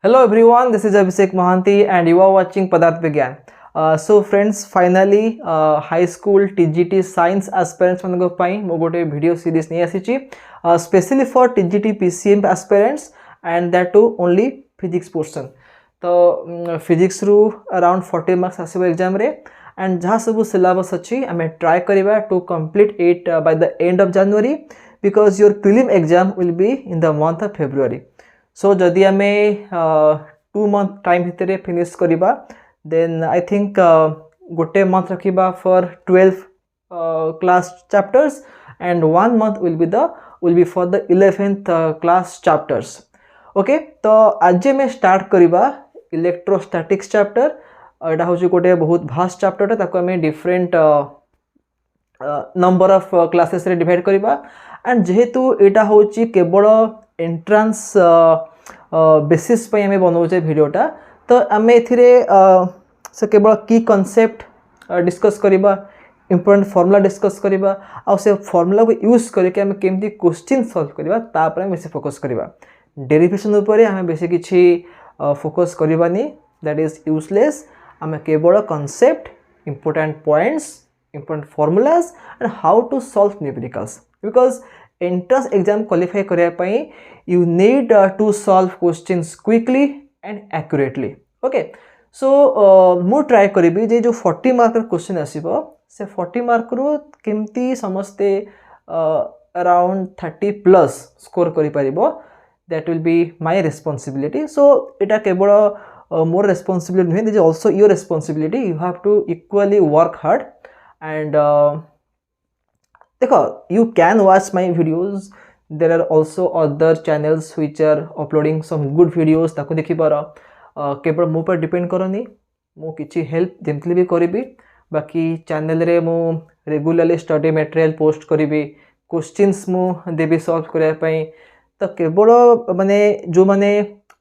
Hello everyone, this is Abhishek Mohanty and you are watching Padarth Vigyan. So friends, finally high school TGT science aspirants manko pai mo gote video series nei asichi specially for TGT PCM aspirants and that too only physics portion. तो physics रू around 40 marks आसीबो exam रे and जहाँ सब syllabus अच्छी आमे try करिबा to complete it by the end of January because your prelim exam will be in the month of February. So जदि आमे 2 month time भितरे finish करिबा then I think गोटे month रखिबा for 12 class chapters and 1 month will be for the 11th class chapters. Okay, तो आज मैं start करिबा electrostatics chapter एटा होची गोटे बहुत भास्ट चैप्टर ताको हमें डिफरेंट नंबर ऑफ क्लासेस रे डिवाइड करिबा एंड जेहेतु एटा होची केवल एंट्रेंस बेसिस पे हमें बनाउचे वीडियोटा तो हमें एथिरे से केवल की कांसेप्ट डिस्कस करिबा इंपोर्टेंट फार्मूला डिस्कस करिबा आ से फार्मूला को यूज करके हमें केमती क्वेश्चन सॉल्व करिबा ता पर हमें से फोकस करिबा डेरिवेशन ऊपर हमें बेसी किछि फोकस करबानी दैट इज यूजलेस आम केवल concept important points important formulas and how to solve numericals because entrance exam qualify करने पाई you need to solve questions quickly and accurately okay so मु ट्राई करी जे जो 40 मार्क क्वेश्चन आसीबो से 40 mark रु केमती समस्ते अराउंड 30 प्लस स्कोर करि परिबो that will be my responsibility. So it is केवल more responsibility नहीं, this is also your responsibility. You have to equally work hard and देखो you can watch my videos. There are also other channels which are uploading some good videos ताको देखि पारो केवल मो पर depend करनी मो किछि हेल्प जेमतली भी करिबी बाकी चैनल रे मो रेगुलरली स्टडी मटेरियल पोस्ट करिबी क्वेश्चंस मो देबी सॉल्व करया पई तो केवल माने जो माने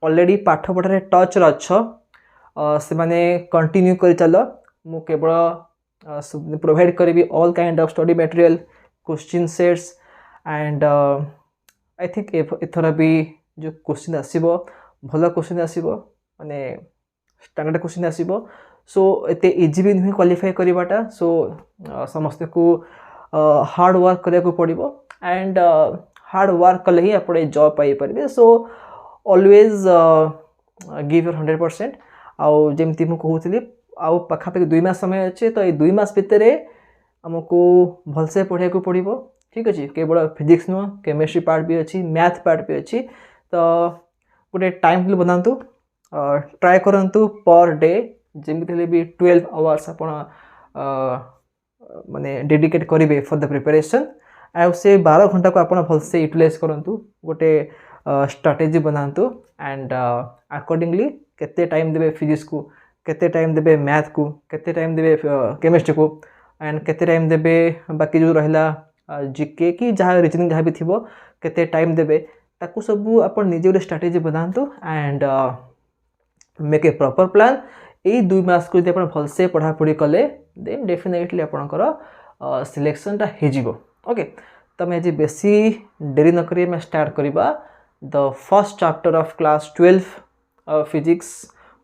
ऑलरेडी पाठ पढ़ारे टच रछ से माने कंटिन्यू कर चलो मु केवल प्रोवाइड करी all kind of study material question sets and I think एथरा भी जो क्वेश्चन आसीबो भलो क्वेश्चन आसीबो माने स्टैंडर्ड क्वेश्चन आसीबो सो एते इजी भी नहीं क्वालिफाई करबाटा सो समस्त को हार्ड वर्क करिया को पड़िबो एंड हार्ड वर्क कले ही आप जॉब पाई पारे सो ऑलवेज गिव योर 100% आउ जमती मु कहूली आउ पाखापाखि 2 मास समय अच्छे तो ये 2 मास भितर आमको भलसे पढ़ा को पड़ो ठीक अच्छे केवल फिजिक्स नुह केमिस्ट्री पार्ट भी अच्छी मैथ पार्ट भी अच्छी तो गोटे टाइम टेबल बनातु ट्राए करंतु पर डे जमी भी 12 आवर्स आप माने डेडिकेट करेंगे फॉर द प्रिपरेशन आ से 12 घंटा को आप भलसे यूटिलाइज करंतु गोटे स्ट्रैटेजी बनातु एंड अकॉर्डिंगली केते टाइम देबे फिजिक्स को केते टाइम देबे मैथ को केते टाइम देबे केमिस्ट्री को एंड केते टाइम देबे बाकी जो रहिला जीके की जहाँ रीजनिंग जहाँ भी थिबो केते टाइम देबे ताकू सब अपन निजे गोटे स्ट्रैटेजी बनातु and make a proper plan ए 2 मास को यदि अपन भलसे पढ़ा पढ़ी कले देन डेफिनेटली आपनकर सिलेक्शनटा हे जिवो ओके तो मैं जी बेसी देरी न करी मैं स्टार्ट करिबा the first chapter of class 12 physics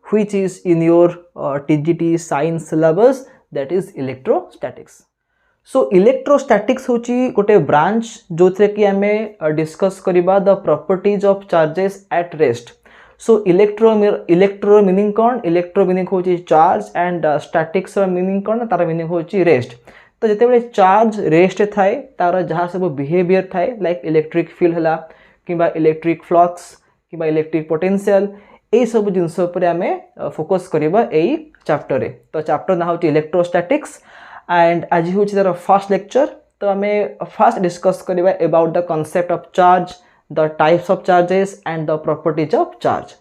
which is in your TGT science syllabus that is electrostatics so electrostatics होची गोटे ब्रांच जो थे कि हमें डिस्कस करिबा the properties of charges at rest so electro meaning कौन इलेक्ट्रो मीनिंग होची charge and statics meaning कौन तार मीनिंग होची रेस्ट तो जिते चार्ज रेस्ट थाए तार जहाँ सब बिहेवियर थाए लाइक इलेक्ट्रिक फील्ड है कि इलेक्ट्रिक फ्लक्स कि इलेक्ट्रिक पोटेंशियल यही सब जिनस आम फोकस करवा यही चैप्टर रे तो चैप्टर ना हूँ इलेक्ट्रोस्टैटिक्स एंड आज हूँ तार फर्स्ट लेक्चर तो आम फर्स्ट डिस्कस करवा about the concept of charge the types of charges and the properties of charge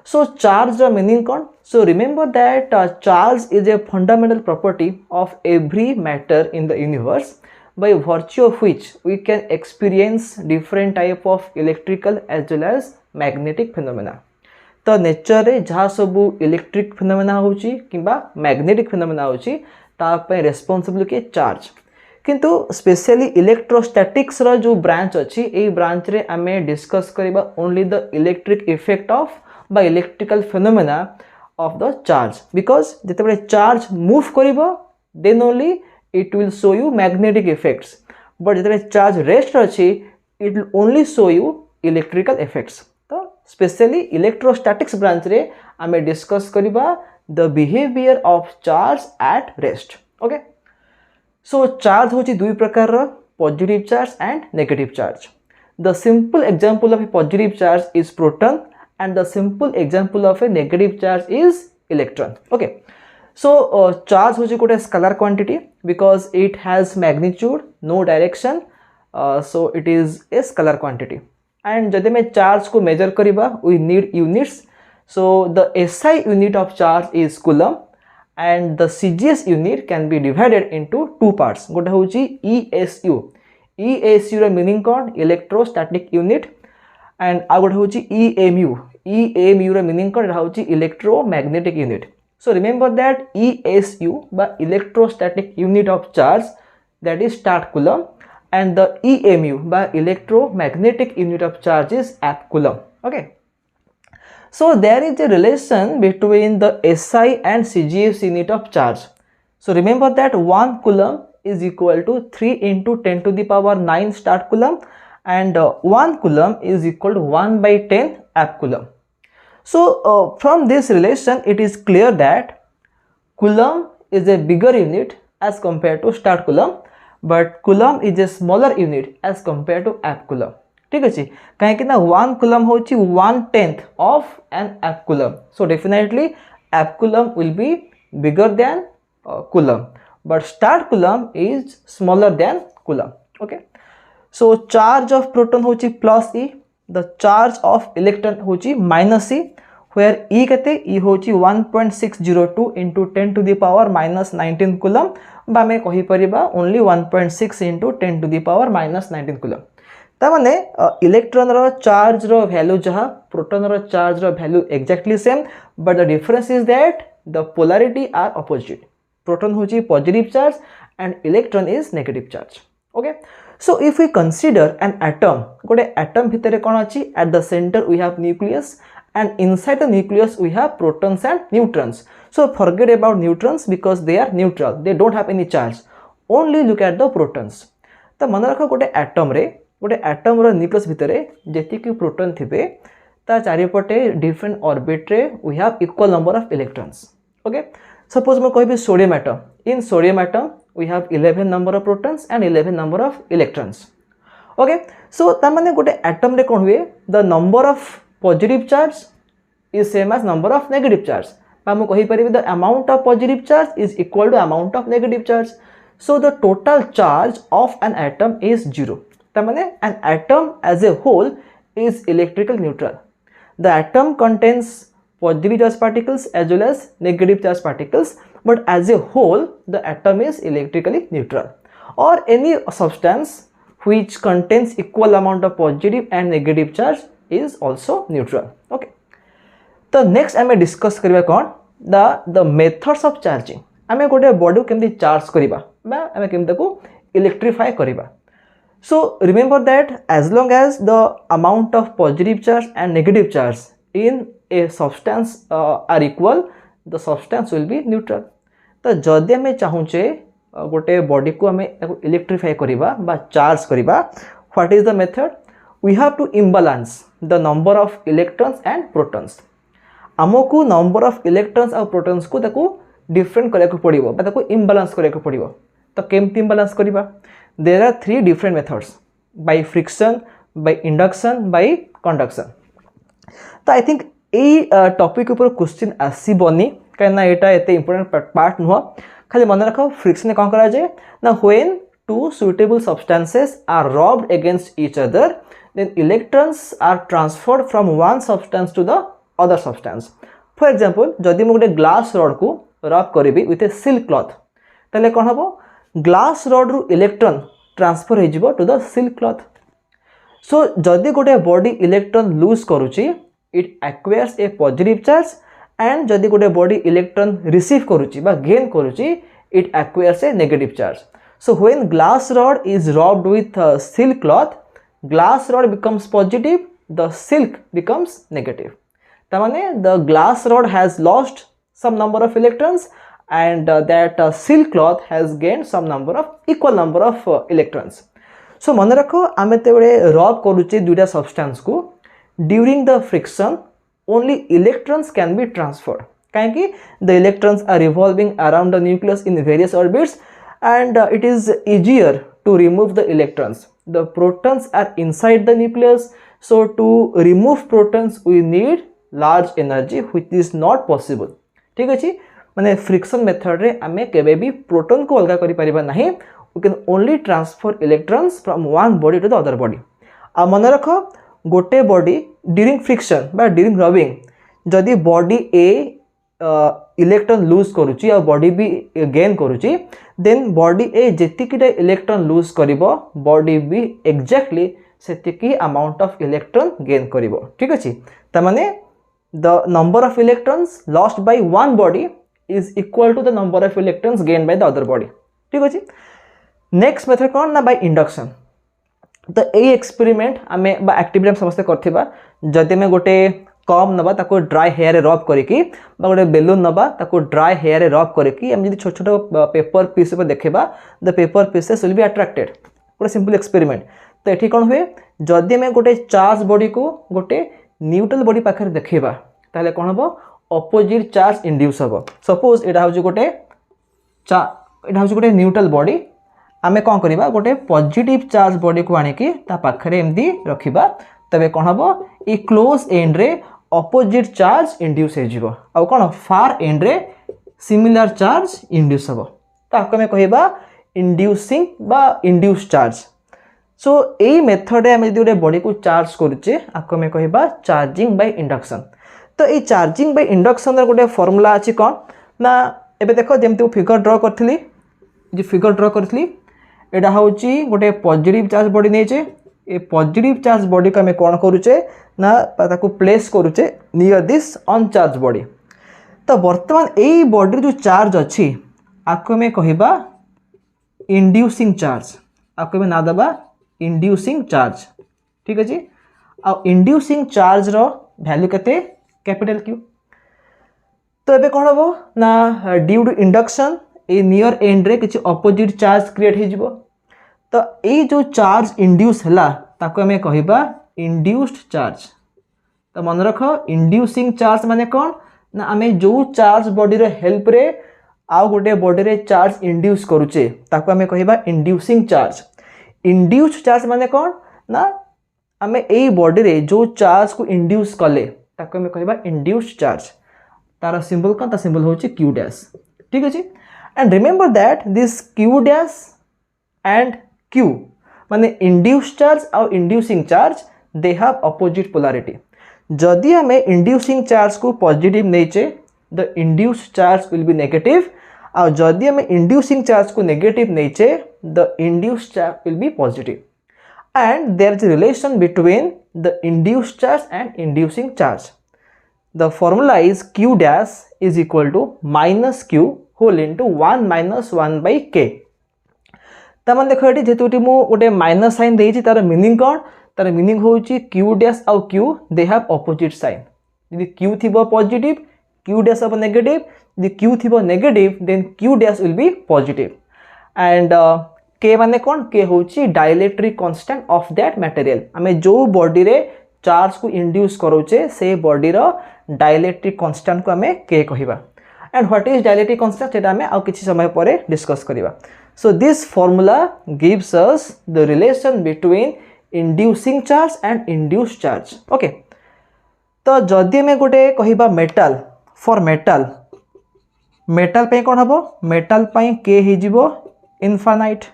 So charge the meaning con. So remember that charge is a fundamental property of every matter in the universe by virtue of which we can experience different type of electrical as well as magnetic phenomena. तो nature रे जहाँ सब electric phenomena होची किंबा magnetic phenomena होची ता पे responsible के चार्ज किंतु स्पेशली इलेक्ट्रोस्टैटिक्स रो जो ब्रांच अच्छी ए ब्रांच रे आमे डिस्कस करबा only the electric effect of बा electrical phenomena of the charge because जिते चार्ज मूव करिवो then only it will show you magnetic effects but जिते चार्ज रेस्ट अच्छी it will only show you electrical effects तो specially electrostatics branch रे आमे discuss करिबा the behaviour of charge at rest okay so charge होची दुई प्रकार रो positive charge and negative charge the simple example of A positive charge is proton and the simple example of a negative charge is electron okay so charge होची कोटे scalar quantity because it has magnitude no direction so it is a scalar quantity and जदि मैं charge को measure करिबा we need units so the SI unit of charge is coulomb and the CGS unit can be divided into two parts गोटे होची ESU ର meaning cone electrostatic unit and आ गोटे होची EMU ର meaning कोन होची electromagnetic unit so remember that ESU by electrostatic unit of charge that is start coulomb and the EMU by electromagnetic unit of charge is ap coulomb okay so there is a relation between the SI and CGS unit of charge so remember that 1 coulomb is equal to 3 into 10 to the power 9 start coulomb and 1 coulomb is equal to 1 by 10 ap coulomb. So from this relation it is clear that coulomb is a bigger unit as compared to start coulomb but coulomb is a smaller unit as compared to ap coulomb. ठीक अछि काहे कि ना 1 coulomb होची 1/10 of an ap coulomb so definitely ap coulomb will be bigger than coulomb but start coulomb is smaller than coulomb okay so charge of proton होची plus e the charge of electron होची minus e where e कते e होची 1.602 into 10 to the power minus 19 coulomb बा में कहि परिबा only 1.6 into 10 to the power minus 19 coulomb ता माने electron रो चार्ज रो वैल्यू जहा प्रोटॉन रो चार्ज रो value exactly same but the difference is that the polarity are opposite proton होची positive charge and electron is negative charge okay so if we consider an atom गोटे atom भितरे कोन अछि at the center we have nucleus and inside the nucleus we have protons and neutrons so forget about neutrons because they are neutral they don't have any charge only look at the protons तो मन रख गोटे atom रो nucleus भितरे जेति कि proton थिबे ता चारिपटे different orbit रे we have equal number of electrons okay suppose मैं कहबी sodium atom in sodium atom we have 11 number of protons and 11 number of electrons okay so ta mane gote atom re kon huye the number of positive charge is same as number of negative charge pa mu kahi paribi the amount of positive charge is equal to amount of negative charge so the total charge of an atom is 0 ta mane an atom as a whole is electrical neutral the atom contains positive charge particles as well as negative charge particles but as a whole the atom is electrically neutral or any substance which contains equal amount of positive and negative charge is also neutral okay तो next आमे discuss करिबा कोन the methods of charging आमे गोटे body केमति charge करिबा बा आमे केमति को electrify करिबा so remember that as long as the amount of positive charge and negative charge in a substance are equal the substance will be neutral तो जदि हमें चाहूचे गोटे बॉडी को हमें इलेक्ट्रीफाई करिबा बा चार्ज करिबा what is the method we have to imbalance the number of electrons and protons हमको नंबर ऑफ इलेक्ट्रॉन्स और प्रोटॉन्स को ताको डिफरेंट करया को पड़िबो बा ताको इम्बालांस करया को पड़िबो तो केमति इम्बालांस करिबा there are 3 different methods by friction by induction by conduction तो आई थिंक ए टॉपिक ऊपर क्वेश्चन आसीबनी कहना एटा एते इंपोर्टेंट पार्ट नुह खाली मन रख फ्रिक्शन कौन करा जाए ना when two suitable substances are rubbed against each other then electrons are transferred from one substance to the other substance for example जदि मु गोटे ग्लास रॉड को रब करिबी विथ ए सिल्क क्लॉथ तले कोन हबो ग्लास रॉड रु electron transfer हो जिवो to the silk cloth so जदि गोटे बॉडी इलेक्ट्रॉन लूज करूची it acquires a positive charge and जदि गोटे बॉडी इलेक्ट्रॉन रिसीव करूची बा गेन करूची it acquires a negative charge so when glass rod is rubbed with silk cloth glass rod becomes positive the silk becomes negative तामाने the glass rod has lost some number of electrons and that silk cloth has gained some number of equal number of electrons. So मन रखो आमे तेबे रब करूचे दुइटा substance को during the friction only electrons can be transferred काहे कि the electrons are revolving around the nucleus in various orbits and it is easier to remove the electrons. The protons are inside the nucleus, so to remove protons we need large energy which is not possible. ठीक अच्छे माने friction method रे आमे केबे भी proton को अलग करि परिबा नाही. We can only transfer electrons from one body to the other body. आ मन रखो गोटे बॉडी ड्यूरिंग फ्रिक्शन बा ड्यूरिंग रबिंग जदि बॉडी ए इलेक्ट्रॉन लूज करूची और बॉडी बी गेन करूची देन बॉडी ए जेतिकिटा इलेक्ट्रॉन लूज करिवो बॉडी बी एग्जैक्टली सेतिकी अमाउंट ऑफ इलेक्ट्रॉन गेन करिवो. ठीक अछि त माने the number of electrons lost by one body is equal to the number of electrons gained by the other body. ठीक अछि. नेक्स्ट मेथड कौन ना बाय इंडक्शन. तो ए एक्सपेरिमेंट आमे बा एक्टिविटी हम समस्त करथिबा जदि में गोटे कम नबा ताको ड्राई हेयर रे रब करिकि बा गोटे बेलून नबा ताको ड्राई हेयर रे रब करिकि हम जदि छोट छोट पेपर पीस पे देखबा the paper pieces will be attracted. गोटे सिंपल एक्सपेरिमेंट. तो एठी कोन हुए जदि में गोटे चार्ज बॉडी को गोटे न्यूट्रल बॉडी पाखे देखा ताले कौन हम अपोजिट चार्ज इंड्यूस हम. सपोज एटा हूँ गोटे गोटे न्यूट्रल बॉडी आमे कौन करबा गोटे पॉजिटिव चार्ज बॉडी को आनिकी ता पाखरे एमदी रखिबा तबे कौन हम ई क्लोज एंड रे अपोजिट चार्ज इंड्यूस हे जिवो आ कौन फार एंड रे सिमिलर चार्ज इंड्यूस हम. ताको हमें कहबा इंड्यूसिंग बा इंड्यूस चार्ज. सो यही मेथड आम जो गोटे बॉडी को चार्ज करुचे आपको आम कहबा चार्जिंग बाय इंडक्शन. तो ये चार्जिंग बाय इंडक्शन गोटे फॉर्मूला अच्छी कौन ना एबे देखो जमती फिगर ड्र करी जो फिगर ड्र करी यहाँ हूँ गोटे पॉजिटिव चार्ज बॉडी नहीं ये पॉजिटिव चार्ज बॉडी को आम कौन करुचे ना ताको प्लेस करुचे नियर दिस अनचार्ज बॉडी. तो बर्तमान यही बॉडी जो चार्ज अच्छी आपको आम कहबा इंड्यूसिंग चार्ज. आपको आम ना दबा इंड्यूसिंग चार्ज. ठीक अच्छे. आ इंड्यूसिंग चार्ज रो वैल्यू केते कैपिटल क्यू. तो एबे कौन हम ना ड्यू टू इंडक्शन ए नियर एंड रे किछि अपोजिट चार्ज क्रिएट हो जिवो. तो ये जो चार्ज इंड्यूस हला ताको हमें कहबा इंड्यूस्ड चार्ज. तो मन रख इंड्यूसिंग चार्ज माने कौन ना आमे जो चार्ज बॉडी रे हेल्प रे आ गोटे बॉडी रे चार्ज इंड्यूस करूचे ताको हमें कहबा इंड्यूसिंग चार्ज. इंड्यूस्ड चार्ज माने कौन ना आमे ए बॉडी रे जो चार्ज को इंड्यूस कले ताको हमें कहबा इंड्यूस्ड चार्ज. तार सिंबल कौन ता सिंबल होची क्यू डैश. ठीक अछि. And remember that this Q dash and Q माने इंड्यूस्ड चार्ज और inducing charge they have opposite polarity. जदि हमें इंड्यूसिंग चार्ज को पॉजिटिव नेचे the induced charge will be negative और जदि हमें इंड्यूसिंग चार्ज को नेगेटिव नेचे the induced charge will be positive. And there is a relation between the induced charge and inducing charge. The formula is q dash is equal to minus q whole into 1 minus 1 by k. तमन देखो eighty जेतुटी मु गोटे minus sign देइछि तार meaning कोन तार meaning होउछि q dash और q they have opposite sign. यदि q थिबो पॉजिटिव q dash अब नेगेटिव यदि q थिबो negative then q dash will be positive. And K माने कौन के होची dielectric constant of that material. आमे जो बॉडी रे चार्ज को इंड्यूस करूचे से बॉडी रो डाइलेक्ट्रिक कांस्टेंट को आमे के कहिबा. And what is dielectric constant सेटा आमे आ किछि समय परे डिस्कस करिबा. So this formula gives us the relation between inducing charge and induced charge. Okay. तो जदि में गोटे कहिबा मेटल फॉर मेटल मेटल पे कौन हम मेटल पे के ही जीवो इनफाइनाइट.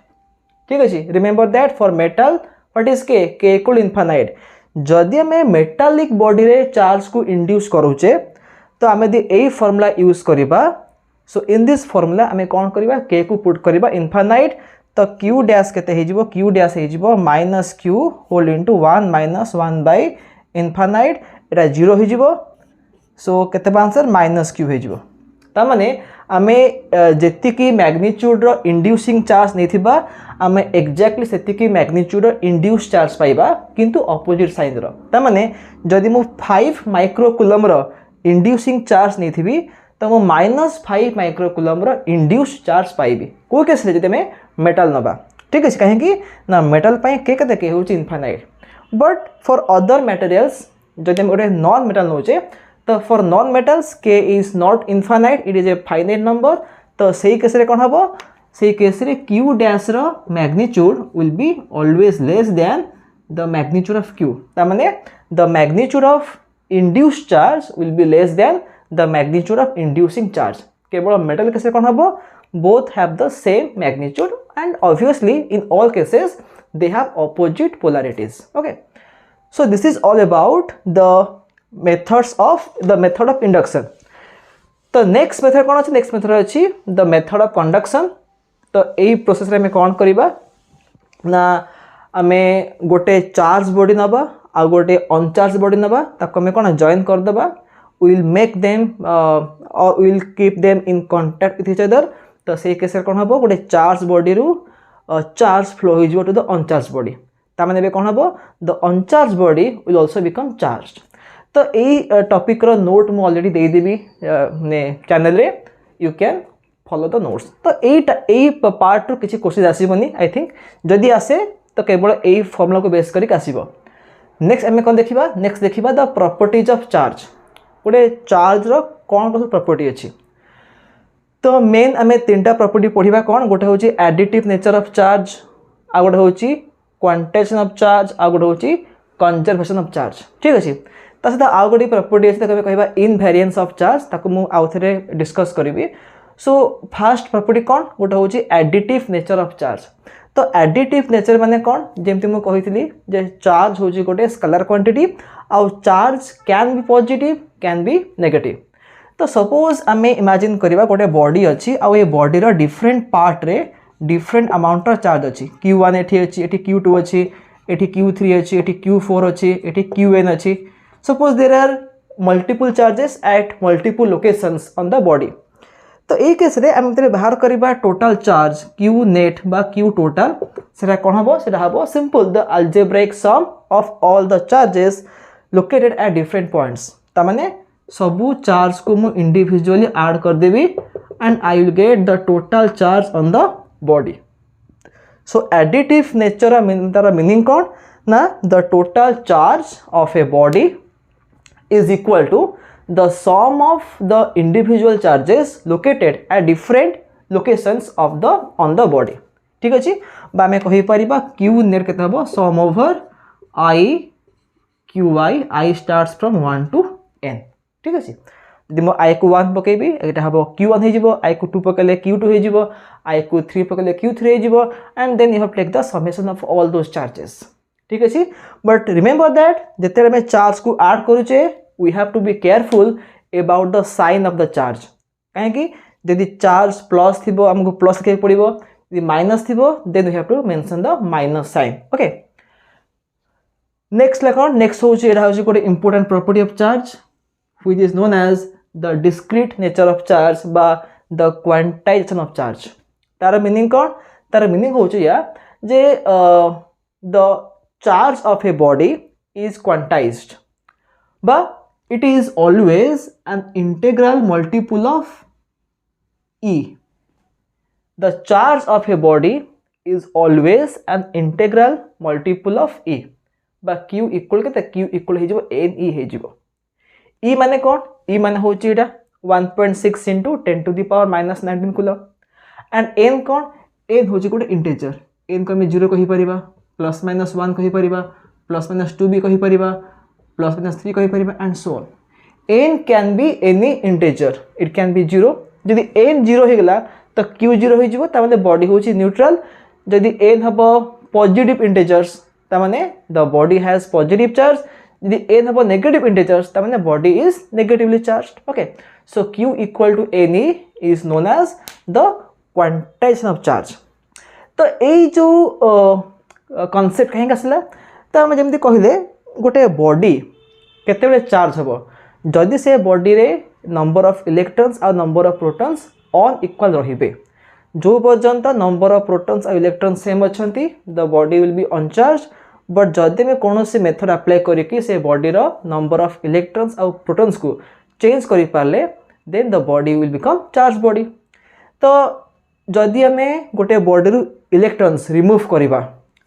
ठीक अच्छे. Remember that for metal what is के इक्वल इनफाइनाइट. जदि हमें मेटालिक बॉडी रे चार्ज को इंड्यूस करूचे तो आम यदि यही फॉर्मूला यूज करबा सो इन दिस फॉर्मूला आम कौन करबा के को पुट करबा इनफाइनाइट. तो क्यू डैश केते हे जीवो क्यू डैश हे जीवो minus Q whole into 1 minus 1 by infinite. एटा 0 हे जीवो. सो केते आंसर माइनस क्यू हे जीवो. तामाने आमे जेतिकी मैग्नीट्यूड रो इंड्यूसिंग चार्ज नहीं आमे एक्जाक्टली सेतिकी मैग्नीट्यूड रो इंड्यूस चार्ज पाइबा किंतु ऑपोजिट साइन रो तामाने जदि मु 5 माइक्रोकुलम रो इंड्यूसिंग चार्ज नहीं थी तो मु -5 माइक्रोकुलम रो इंड्यूस चार्ज पाइबी को केस रे जदि मैं मेटल नबा ठीक है कहीं ना मेटल पाई के कते के होची infinite but for other materials जदि हम गोटे नॉन मेटल नोचे तो फॉर नॉन मेटल्स के is not infinite it is a finite number तो सही केस रे कोन हबो सही केस रे q डैश रो magnitude will be always less than the magnitude of q ता माने the magnitude of induced charge will be less than the magnitude of inducing charge केवल मेटल केस रे कोन हबो both have the same magnitude and obviously in all cases they have opposite polarities. Okay, so this is all about the method of induction. तो next method कौन अच्छी next method अच्छी the method of conduction. तो यही process रे में कौन करिबा ना आमे गोटे चार्ज बॉडी नबा आ गोटे अनचार्ज बॉडी नबा ताको में कौन जॉइन कर देबा will make them or will keep them in contact with each other. तो से केस कौन हम गोटे चार्ज बॉडी रु चार्ज फ्लो हो टू द अनचार्ज बॉडी ताने भी कौन हम the uncharged body will also become charged. तो यही टॉपिक रो नोट मु ऑलरेडी दे देबी ने चैनल रे you can follow the notes. तो यही पार्ट रो किछि क्वेश्चन आसीबनी आई थिंक जदि आसे तो केवल यही फॉर्मूला को बेस करी आसीबो. नेक्स्ट आमे कोन देखिबा नेक्स्ट देखिबा द प्रॉपर्टीज ऑफ चार्ज. गोटे चार्ज रो कोन कोन प्रॉपर्टी अछि तो मेन आमे तीनटा प्रॉपर्टी पढ़िबा कोन गोटे होची एडिटिव नेचर ऑफ चार्ज आ गोटे होची क्वांटाइजेशन ऑफ चार्ज आ गोटे होची कंजर्वेशन ऑफ चार्ज. ठीक अछि ता सदा आ गोटे प्रॉपर्टी अछि तके कहबा इनवेरिएंस ऑफ चार्ज ताको मु आउथरे डिस्कस करिवि. सो फर्स्ट प्रॉपर्टी कोन गोटे होची एडिटिव नेचर ऑफ चार्ज. तो एडिटिव नेचर माने कोन जेमति मु कहितली जे चार्ज होची गोटे स्केलर क्वांटिटी आ charge can be positive can be negative. तो सपोज आमे इमेजिन करिबा गोटे बॉडी अछि आ ए बॉडी रो डिफरेंट पार्ट रे डिफरेंट अमाउंट रो चार्ज अछि. q1 एठी अछि एठी q2 अछि एठी q3 अछि एठी q4 अछि एठी qn अछि. Suppose there are multiple charges at multiple locations on the body. तो ए केस रे हम तरे बाहर करिबा टोटल चार्ज q नेट बा q टोटल सेटा कोन हबो सेटा हबो simple the algebraic sum of all the charges located at different points. ता माने सबू चार्ज को मु इंडिविजुअली ऐड कर देबी and I will get the total charge on the body. So additive nature तार मीनिंग कौन ना the total charge of a body is equal to the sum of the individual charges located at different locations of the on the body. ठीक अछि बा हमें कहि परिबा q net केते हबो sum over i qi starts from 1 to n. ठीक अछि यदि मो i को 1 पकेबी एटा हबो q1 हे जिवो i को 2 पकेले q2 हे जिवो i को 3 पकेले q3 हे जिवो and then you have take the summation of all those charges. ठीक अछि बट रिमेंबर दैट जेते में चार्ज को ऐड करूचे we have to be careful about the sign of the charge. काहे कि यदि चार्ज प्लस थिबो हमको प्लस के पड़िबो यदि माइनस थिबो then we have to mention the minus sign. Okay next लेखन नेक्स्ट होची एटा होची कोटे important property of charge which is known as the discrete nature of charge by the quantization of charge. तार meaning कौन तार meaning होची या जे the charge of a body is quantized but it is always an integral multiple of e. The charge of a body is always an integral multiple of e. बा q equal के q equal हे जिवो n e हे जिवो. ई माने कौन ई माने होची एटा 1.6 into 10 to the power minus 19 coulomb and n कौन n होची गोटे इंटीजर n को हम 0 कहि परिबा प्लस माइनस 1 कहि परिबा प्लस माइनस 2 भी कहि परिबा प्लस माइनस 3 कहि परिबा and so on. n can be any integer it can be 0. जदि n 0 हे गेला तो q 0 हो जिवो ता माने बॉडी होची न्यूट्रल. जदि n हबो पॉजिटिव इंटीजर्स ता माने the body has positive charge. यदि n हबो नेगेटिव इंटीजर्स ता माने body is negatively charged. Okay so q equal to ne is known as the quantization of charge. तो एई जो कांसेप्ट कहीं आसला तो हम जेमति कहिले गोटे बॉडी केते बेले चार्ज हबो जदि से बॉडी रे नंबर ऑफ इलेक्ट्रॉन्स और नंबर ऑफ प्रोटॉन्स ऑन इक्वल रहिबे जो पर्यंत नंबर ऑफ प्रोटॉन्स और इलेक्ट्रॉन्स सेम अछंती the body will be uncharged but जदि में कौन से मेथड अप्लाई करिकी से बॉडी रो नंबर ऑफ इलेक्ट्रॉन्स और प्रोटॉन्स को चेंज करि पारले then the body will become charge body. तो जदि हमें गोटे बॉडी रु इलेक्ट्रॉन्स रिमूव करिबा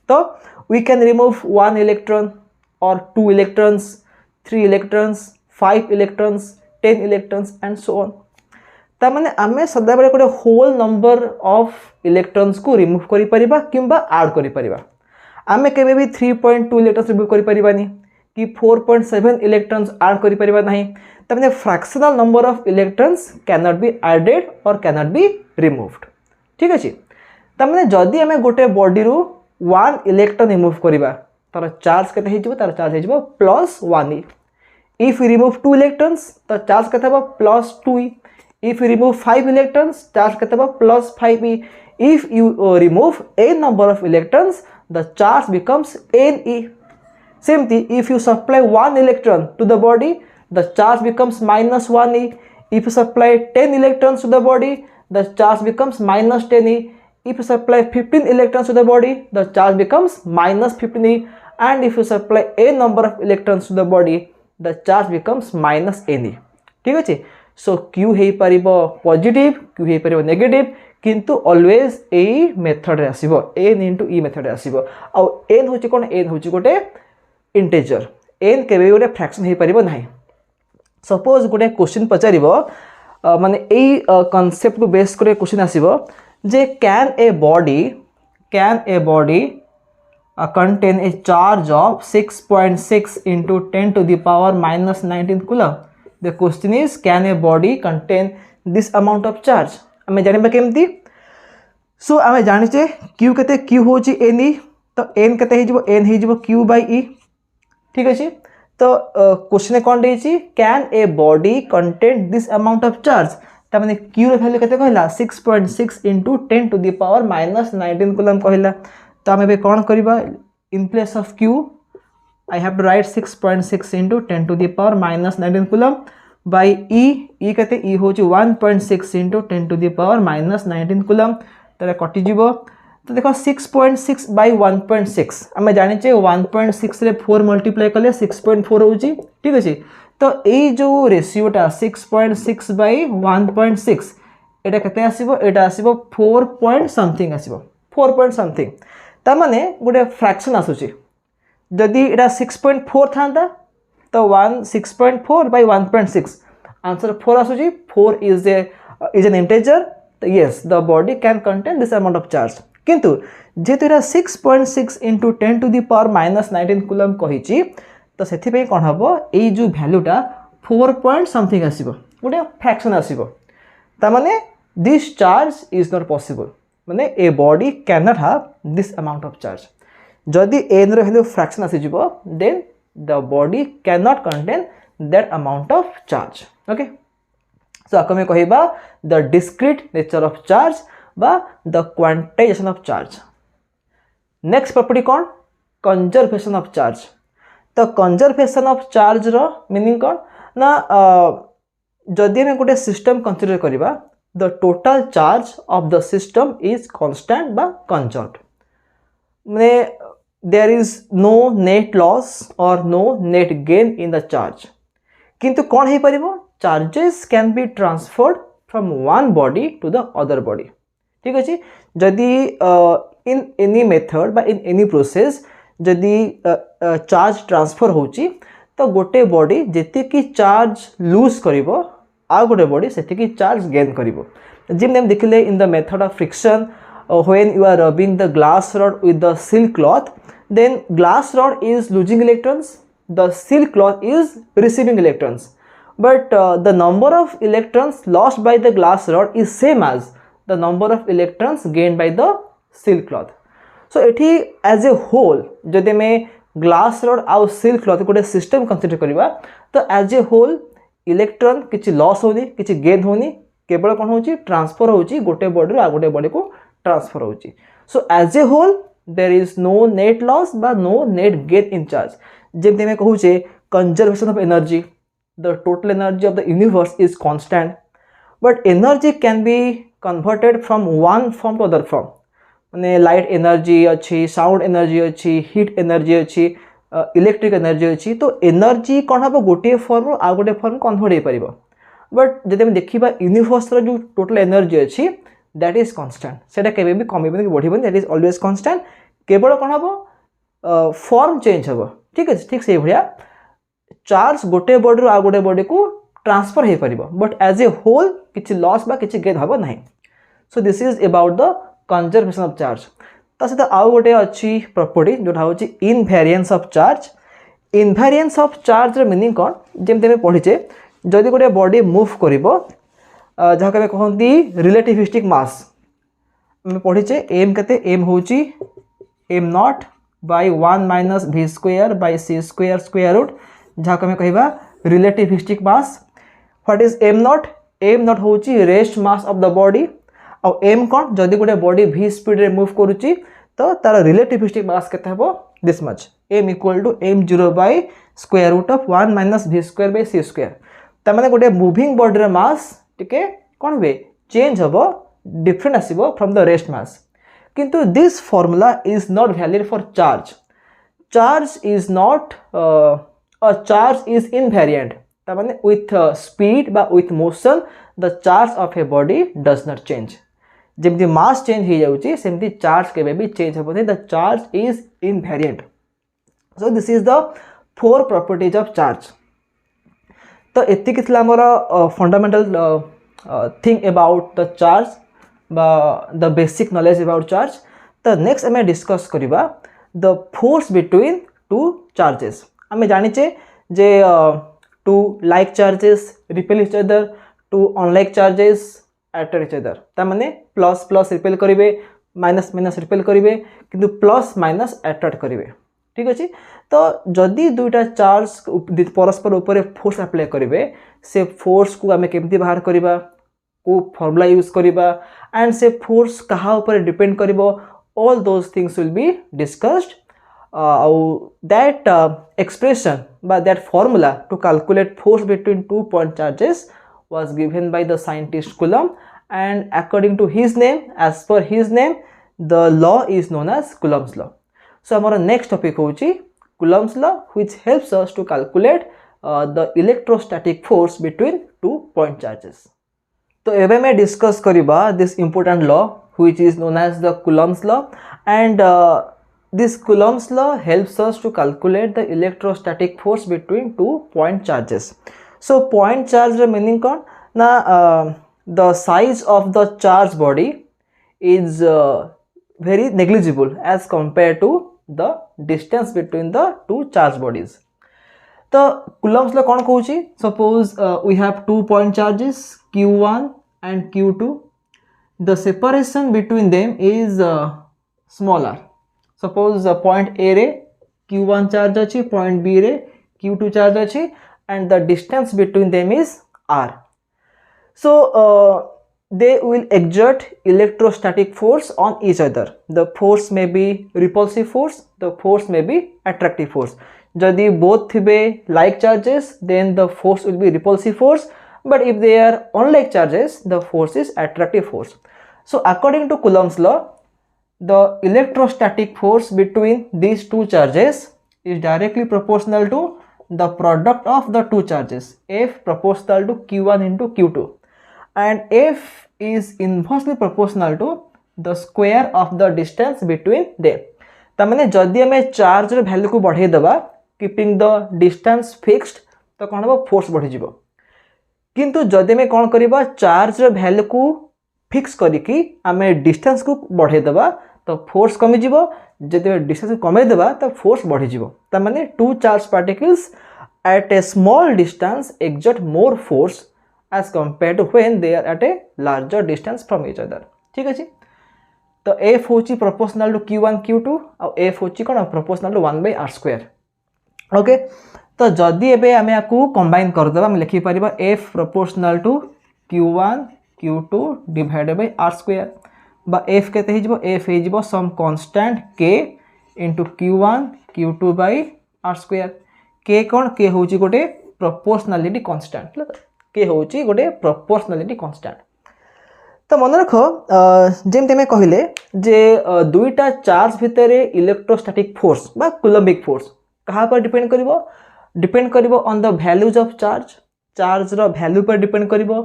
तो वी कैन रिमूव 1 इलेक्ट्रॉन और 2 electrons 3 electrons 5 electrons 10 electrons and so on. ता माने आमे सदा बेले गोटे होल नंबर ऑफ इलेक्ट्रॉन्स को रिमूव करि परिबा किंबा ऐड करि परिबा। आमे केबे भी 3.2 इलेक्ट्रॉन्स रिमूव करि परिबानी कि 4.7 इलेक्ट्रॉन्स ऐड करि परिबा नाही। ता माने fractional number of electrons can not be added और कैन नॉट बी रिमूव्ड। ठीक अछि। ता माने जदी आमे गोटे बॉडी रु 1 इलेक्ट्रॉन रिमूव करिबा तार चार्ज केते हिजबो तार चार्ज हिजबो +1e। If you remove 2 electrons तो चार्ज केते हबो +2e। If you remove 5 electrons, charge केते हबो +5e. If you remove n number of electrons, the charge becomes ne. Same thing, if you supply 1 electron to the body, the charge becomes -1e. If you supply 10 electrons to the body, the charge becomes -10e. If you supply 15 electrons to the body, the charge becomes -15e. And if you supply n number of electrons to the body, the charge becomes -ne. ठीक अछि। सो Q हे परिबो positive Q हे परिबो negative किंतु always a method रे आसीबो n * e method रे आसीबो। आ n होची कोन n होची गोटे integer n केबे गोटे फ्रैक्शन हे परिबो नाही। सपोज गोटे क्वेश्चन पचारिबो माने ए कांसेप्ट को बेस करे क्वेश्चन आसीबो जे can a body contain a charge of 6.6 into 10 to the power -19 coulomb। The question is can a body contain this amount of charge। हमें जानिबा केमती। सो हमें जानिचे q केते q होची ne तो n केते हे जिवो n हे जिवो q by e। ठीक अछि। तो क्वेश्चन कोन देछि can a body contain this amount of charge त माने q रो वैल्यू केते कहला 6.6 into 10 to the power -19 coulomb कहला। तो हमें बे कोन करबा इन place of q I have to write 6.6 into 10 to the power -19 coulomb by e कहते e होची 1.6 into 10 to the power -19 coulomb। तले कटि जीवो तो देखो 6.6 by 1.6 हमें जानि छे 1.6 रे 4 मल्टीप्लाई करले 6.4 होची। ठीक अछि। तो ए जो रेशियोटा 6.6 by 1.6 एटा केते आसीबो एटा आसीबो 4 point something आसीबो 4 point something। ता माने गोटे फ्रैक्शन आसुची जदि एटा 6.4 थांदा तो 6.4 by 1.6 आंसर 4 आसुची। 4 is an integer तो yes the body can contain this amount of charge। किंतु जेतु एटा 6.6 into 10 to the power -19 coulomb कहिची तो सेथि पे कोन हबो ए जो वैल्यूटा 4 point something आसीबो गोटे फ्रैक्शन आसीबो। ता माने this charge is not possible माने a body cannot have this amount of charge। जदि n रो वैल्यू फ्रैक्शन आसी जिवो then the body can not contain that amount of charge. Okay. So आको में कहिबा the discrete nature of charge बा the quantization of charge. Next property कोन conservation of charge. तो कंजर्वेशन ऑफ चार्ज रो meaning कोन ना जदि हम गोटे सिस्टम कंसीडर करिबा the total charge of the system is constant बा कंजर्व्ड माने there is no net loss or no net gain in the charge। किंतु कौन है परिबो charges can be transferred from one body to the other body। ठीक अछि। जदि in any method बा in any process जदि charge transfer होची तो गोटे बॉडी जेते की चार्ज लूज करिवो आ गोटे बॉडी सेते की चार्ज गेन करिवो। जिम हम देखले in the method of friction when you are rubbing the glass rod with the silk cloth then glass rod is losing electrons the silk cloth is receiving electrons but the number of electrons lost by the glass rod is same as the number of electrons gained by the silk cloth। so एठी as a whole जदि में glass rod आउ silk cloth गोटे system consider करिबा तो as a whole electron किछि loss होनी किछि गेन होनी केवल कोन होची ट्रांसफर होची गोटे बॉडी रो आ गोटे बॉडी को ट्रांसफर होची। So as a whole there is no net loss बा no net gain in charge. जेमते में कहूचे conservation of energy the total energy of the universe is constant, but energy can be converted from one form to other form. माने light energy अच्छी, sound energy अच्छी, heat energy अच्छी, electric energy अच्छी. तो energy कौन हम गोटे form आ गोटे फॉर्म कन्वर्ट हो पार. बट जब हम देखा यूनिवर्स जो टोटल एनर्जी अच्छी दैट इज कांस्टेंट, सेटा केबे भी कमिबनी कि बढ़िबनी, दैट इज ऑलवेज कांस्टेंट. केवल कौन हम फॉर्म चेंज हम. ठीक है, ठीक से भलिया चार्ज गोटे बॉडी आ गोटे बॉडी को ट्रांसफर हो पार, बट एज ए होल किसी लॉस बा किसी गेन हम ना. So this is about the conservation of charge. ता सहित आउ गोटे अच्छी प्रॉपर्टी जोटा हूँ invariance of charge. Invariance of charge र मीनिंग कौन, जमते आम पढ़ीचे जदि गोटे बॉडी मूव कर जहाँ कहते रिलेटिविस्टिक मास. आम पढ़ीचे एम केते, एम हूँ m naught by 1 minus v square by c square square root, जहाँ को कहिबा relativistic mass. What is m naught? M naught हूँ rest mass of the body. और एम कौन, जदि गोटे बॉडी v स्पीड रे मूव करुच्ची तो तार रिलेटिविस्टिक मास केते हेबो this much, m equal to m0 by square root of 1 minus v square by c square. ता माने गोटे मूविंग बॉडी रे मास टिके कौन हुए चेंज हेबो, डिफरेंट आसीबो फ्रॉम द रेस्ट मास. किंतु this formula is not valid for charge. Charge is not charge is invariant. ता माने विथ स्पीड बा with motion the charge of a body does not change. जमती mass change हो जाउची सेमती charge केबे भी चेंज हेबो. The charge is invariant. So this is the 4 properties of charge. तो एतिक थिला हमर fundamental thing about the charge बा the basic knowledge about charge. तो नेक्स्ट आम डिस्कस करिबा the force between two charges. आम जानिचे जे two like charges repel each other, two unlike charges attract each other. ता माने प्लस प्लस रिपेल करिवे, माइनस माइनस रिपेल करिवे, किंतु प्लस माइनस अट्रैक्ट करिवे. ठीक अच्छे. तो जदि दुईटा चार्ज परस्पर ऊपर फोर्स अप्लाई करेंगे, से फोर्स को आम केमती बाहर करवा, को फॉर्मूला यूज करवा, एंड से फोर्स कहा ऊपर डिपेंड करिवो, all those things will be discussed. That expression बा that formula to calculate force between 2 point charges was given by the scientist Coulomb, and according to his name, as per his name, the law is known as Coulomb's law. So our next topic होची Coulomb's law, which helps us to calculate the electrostatic force between 2 point charges. तो एबे मैं discuss करिबा this important law which is known as the Coulomb's law, and this Coulomb's law helps us to calculate the electrostatic force between 2 point charges. So point charge meaning कौन ना, the size of the charge body is very negligible as compared to the distance between the two charge bodies. तो Coulomb's law कौन कहूची, suppose we have 2 point charges Q1 and Q2. The separation between them is smaller. Suppose point A रे Q1 charge अच्छी, point B रे Q2 charge अच्छी, and the distance between them is r. So they will exert electrostatic force on each other. The force may be repulsive force, the force may be attractive force. Jodi both thibe like charges, then the force will be repulsive force, but if they are unlike charges, the force is attractive force. So according to Coulomb's law, the electrostatic force between these two charges is directly proportional to the product of the two charges, F proportional to Q1 into Q2, and F is inversely proportional to the square of the distance between them. तमाने जदि आम charge value को बढ़ाई देबा keeping the distance fixed, तो कौन हम force बढ़ी जीवो. किंतु जदि आम कौन करबा चार्ज वैल्यू को फिक्स करिकी आम डिस्टेंस को बढ़ाई देबा तो फोर्स कमी जीवो. जदि डिस्टेंस कमे देबा तो फोर्स बढ़ी जीवो. तमाने two charge particles at a small distance exert more force as compared to when they are at a larger distance from each other. ठीक अछि. तो F होची proportional to Q1 Q2 और F होची कोन proportional to 1 by r square. Okay. तो जदि एबे आमे याकू कंबाइन कर देबा, हम लिखि परिबा F proportional to Q1 Q2 divided by r square. बा F केते हे जिवो, F हे जिवो some constant K into Q1 Q2 by r square. K कौन, K होची गोटे प्रोपोर्शनालिटी कांस्टेंट के होची गोटे प्रोपोर्शनालिटी कांस्टेंट। तो मन रख जेमती आम कहले जे दुईटा चार्ज भितर इलेक्ट्रोस्टैटिक फोर्स बा कूलम्बिक फोर्स कहाँ पर डिपेंड करिवो on the values of charge रो वैल्यू पर डिपेंड करिवो।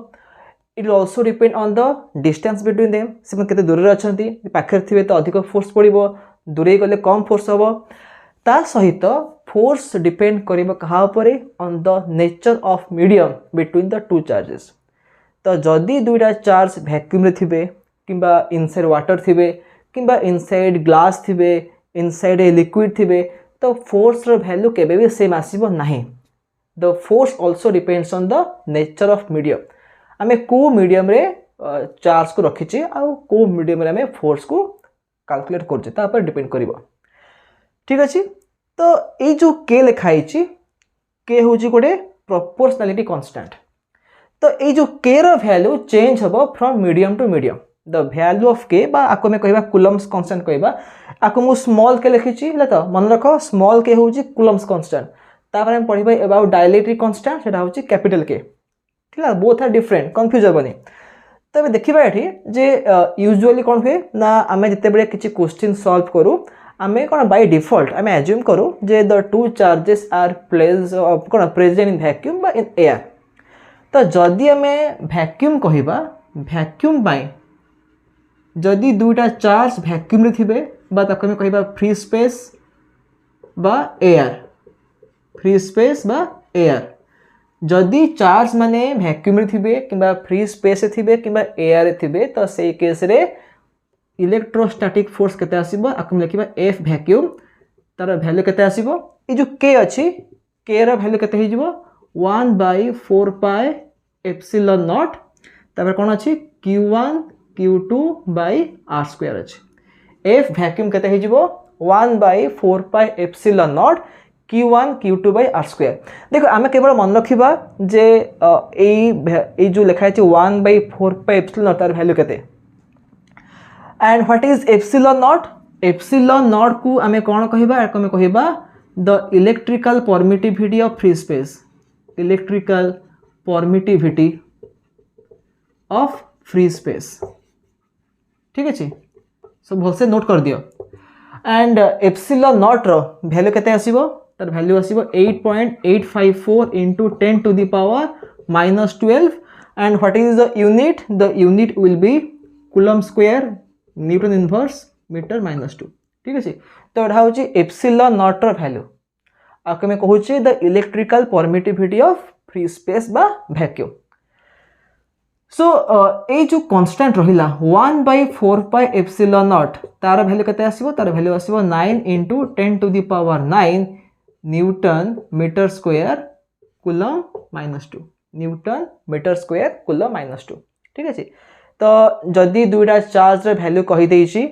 It will also depend on the distance between them, से केते दूर अछंती, पाखर थिबे तो अधिक फोर्स पड़िवो, दूरे गले कम फोर्स हबो। ता सहित फोर्स डिपेंड करिवो कहाँ पर, on the nature of medium between the two charges. तो जदि दुईटा चार्ज वैक्यूम रे थिबे किंबा इनसाइड वाटर थिबे किंबा इनसाइड ग्लास थिबे इनसाइड ए लिक्विड थिबे तो फोर्स रो वैल्यू केबे भी सेम आसीबो नाही। The force also depends on the nature of medium, आमे को मीडियम रे चार्ज को रखिछि आ को मीडियम रे आमे फोर्स को कैलकुलेट करछि ता पर डिपेंड करिवो। ठीक अछि, तो ए जो के लिखाई छि के होछि गोटे प्रोपोर्शनलिटी कांस्टेंट। तो ये जो के रो वैल्यू चेंज हबो from medium to medium. The value of K बा आको में कहबा कूलम्स कांस्टेंट कहबा, आको मु स्मॉल के लिखिछि हला। तो मन रखो स्मॉल के होछि कूलम्स कांस्टेंट, तापर हम पढिबा अबाउट डाइलेक्ट्रिक कांस्टेंट, सेटा होछि कैपिटल के। ठीक है, बोथ आर डिफरेंट, कंफ्यूज हबनी। तबे देखिबा एठी जे यूजुअली कोन हुए ना आमे जते बेले किछि क्वेश्चन सॉल्व करू आमे कोन बाय डिफॉल्ट आमे अज्यूम करू जे the two charges are present in vacuum बा इन एयर। तो जदि आमे वैक्यूम कहिबा, वैक्यूम बाय जदि दुईटा चार्ज वैक्यूम रे थिबे बा ताको आमे कहिबा फ्री स्पेस बा एयर, फ्री स्पेस बा एयर। जदि चार्ज माने वैक्यूम रे थिबे किंबा फ्री स्पेस रे थिबे किंबा एयर रे थिबे तो सेई केस रे इलेक्ट्रोस्टैटिक फोर्स केते आसीबो, आकम लिखिबा एफ वैक्यूम, तार वैल्यू केते आसीबो, ए जो के अछि के रा वैल्यू केते हिजिबो 1/4 पाई एप्सिलॉन नॉट, तापर कोन अछि q1 q2 r स्क्वायर अछि। एफ वैक्यूम केते हिजिबो 1/4 pi epsilon naught q1 q2 r square. देखो आमे केवल मन रखिबा जे ए जो लिखा अछि 1/4 पाई एप्सिलॉन नॉट तार वैल्यू केते। And what is epsilon naught? Epsilon naught को आमे कोन कहिबा, आमे कहिबा the electrical permittivity of free space, electrical permittivity of free space. ठीक अछि, सो भल से नोट कर दियो। एंड एप्सिलॉन नॉट रो वैल्यू केते आसीबो, तार वैल्यू आसीबो 8.854 into 10 to the power minus 12। And what is the unit? The unit will be coulomb square newton inverse metre -2। ठीक अछि, तो एटा होची एप्सिलॉन नॉट रो वैल्यू। आके मैं कहूची the electrical permittivity of free space बा वैक्यूम। सो ए जो कांस्टेंट रहिला 1/4 पाई एप्सिलॉन नॉट तार वैल्यू केते आसीबो, तार वैल्यू आसीबो 9 into 10 to the power 9 newton metre square coulomb -2, newton metre square coulomb -2। ठीक अछि, तो जदि दुईटा चार्ज रे वैल्यू कहि देइछि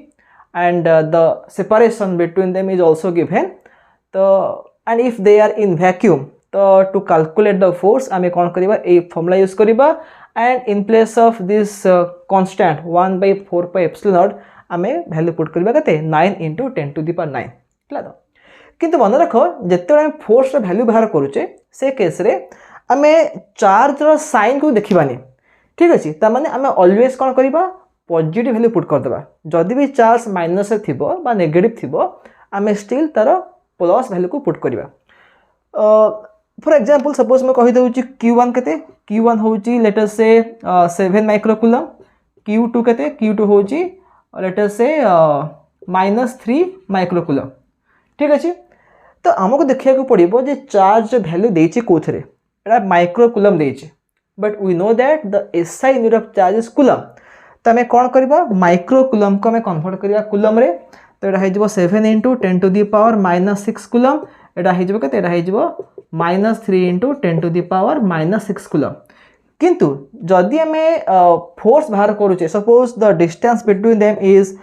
and the separation between them is also given, तो and if they are in vacuum तो टू कैलकुलेट द फोर्स आमे कोन करिबा ए फॉर्मूला यूज करिबा। And in place of this constant 1/4 pi epsilon naught आमे वैल्यू पुट करिबा कते 9 into 10 to the power 9। ठीक है, किंतु मन रखो जते हम फोर्स रे वैल्यू बाहर करूचे से केस रे आमे चार्ज रो साइन को देखिबानी। ठीक अछि, त माने आमे ऑलवेज कोन करिबा पॉजिटिव वैल्यू पुट कर देबा। जदि भी चार्ज माइनस रे थिबो बा नेगेटिव थिबो आमे स्टिल तार प्लस वैल्यू को पुट करिबा। फॉर एग्जांपल सपोज मैं कहि दउची q1 केते, q1 होची लेट अस से 7 माइक्रो कूलम, q2 केते, q2 होची लेट अस से -3 माइक्रो कूलम। ठीक अछि, तो हमको देखिया को पड़िबो जे चार्ज वैल्यू देछि कोथरे, एटा माइक्रो कूलम देछि, but we know that the SI unit of charge is coulomb. तो हमें कौन करबा माइक्रो कूलम को हमें कन्वर्ट करबा कूलम रे। तो एटा हेजिबो 7 into 10 to the power -6 coulomb, एटा हेजिबो केते, एटा हेजिबो -3 into 10 to the power -6 coulomb. किंतु जदि हमें फोर्स बाहर करूचे, suppose the distance between them is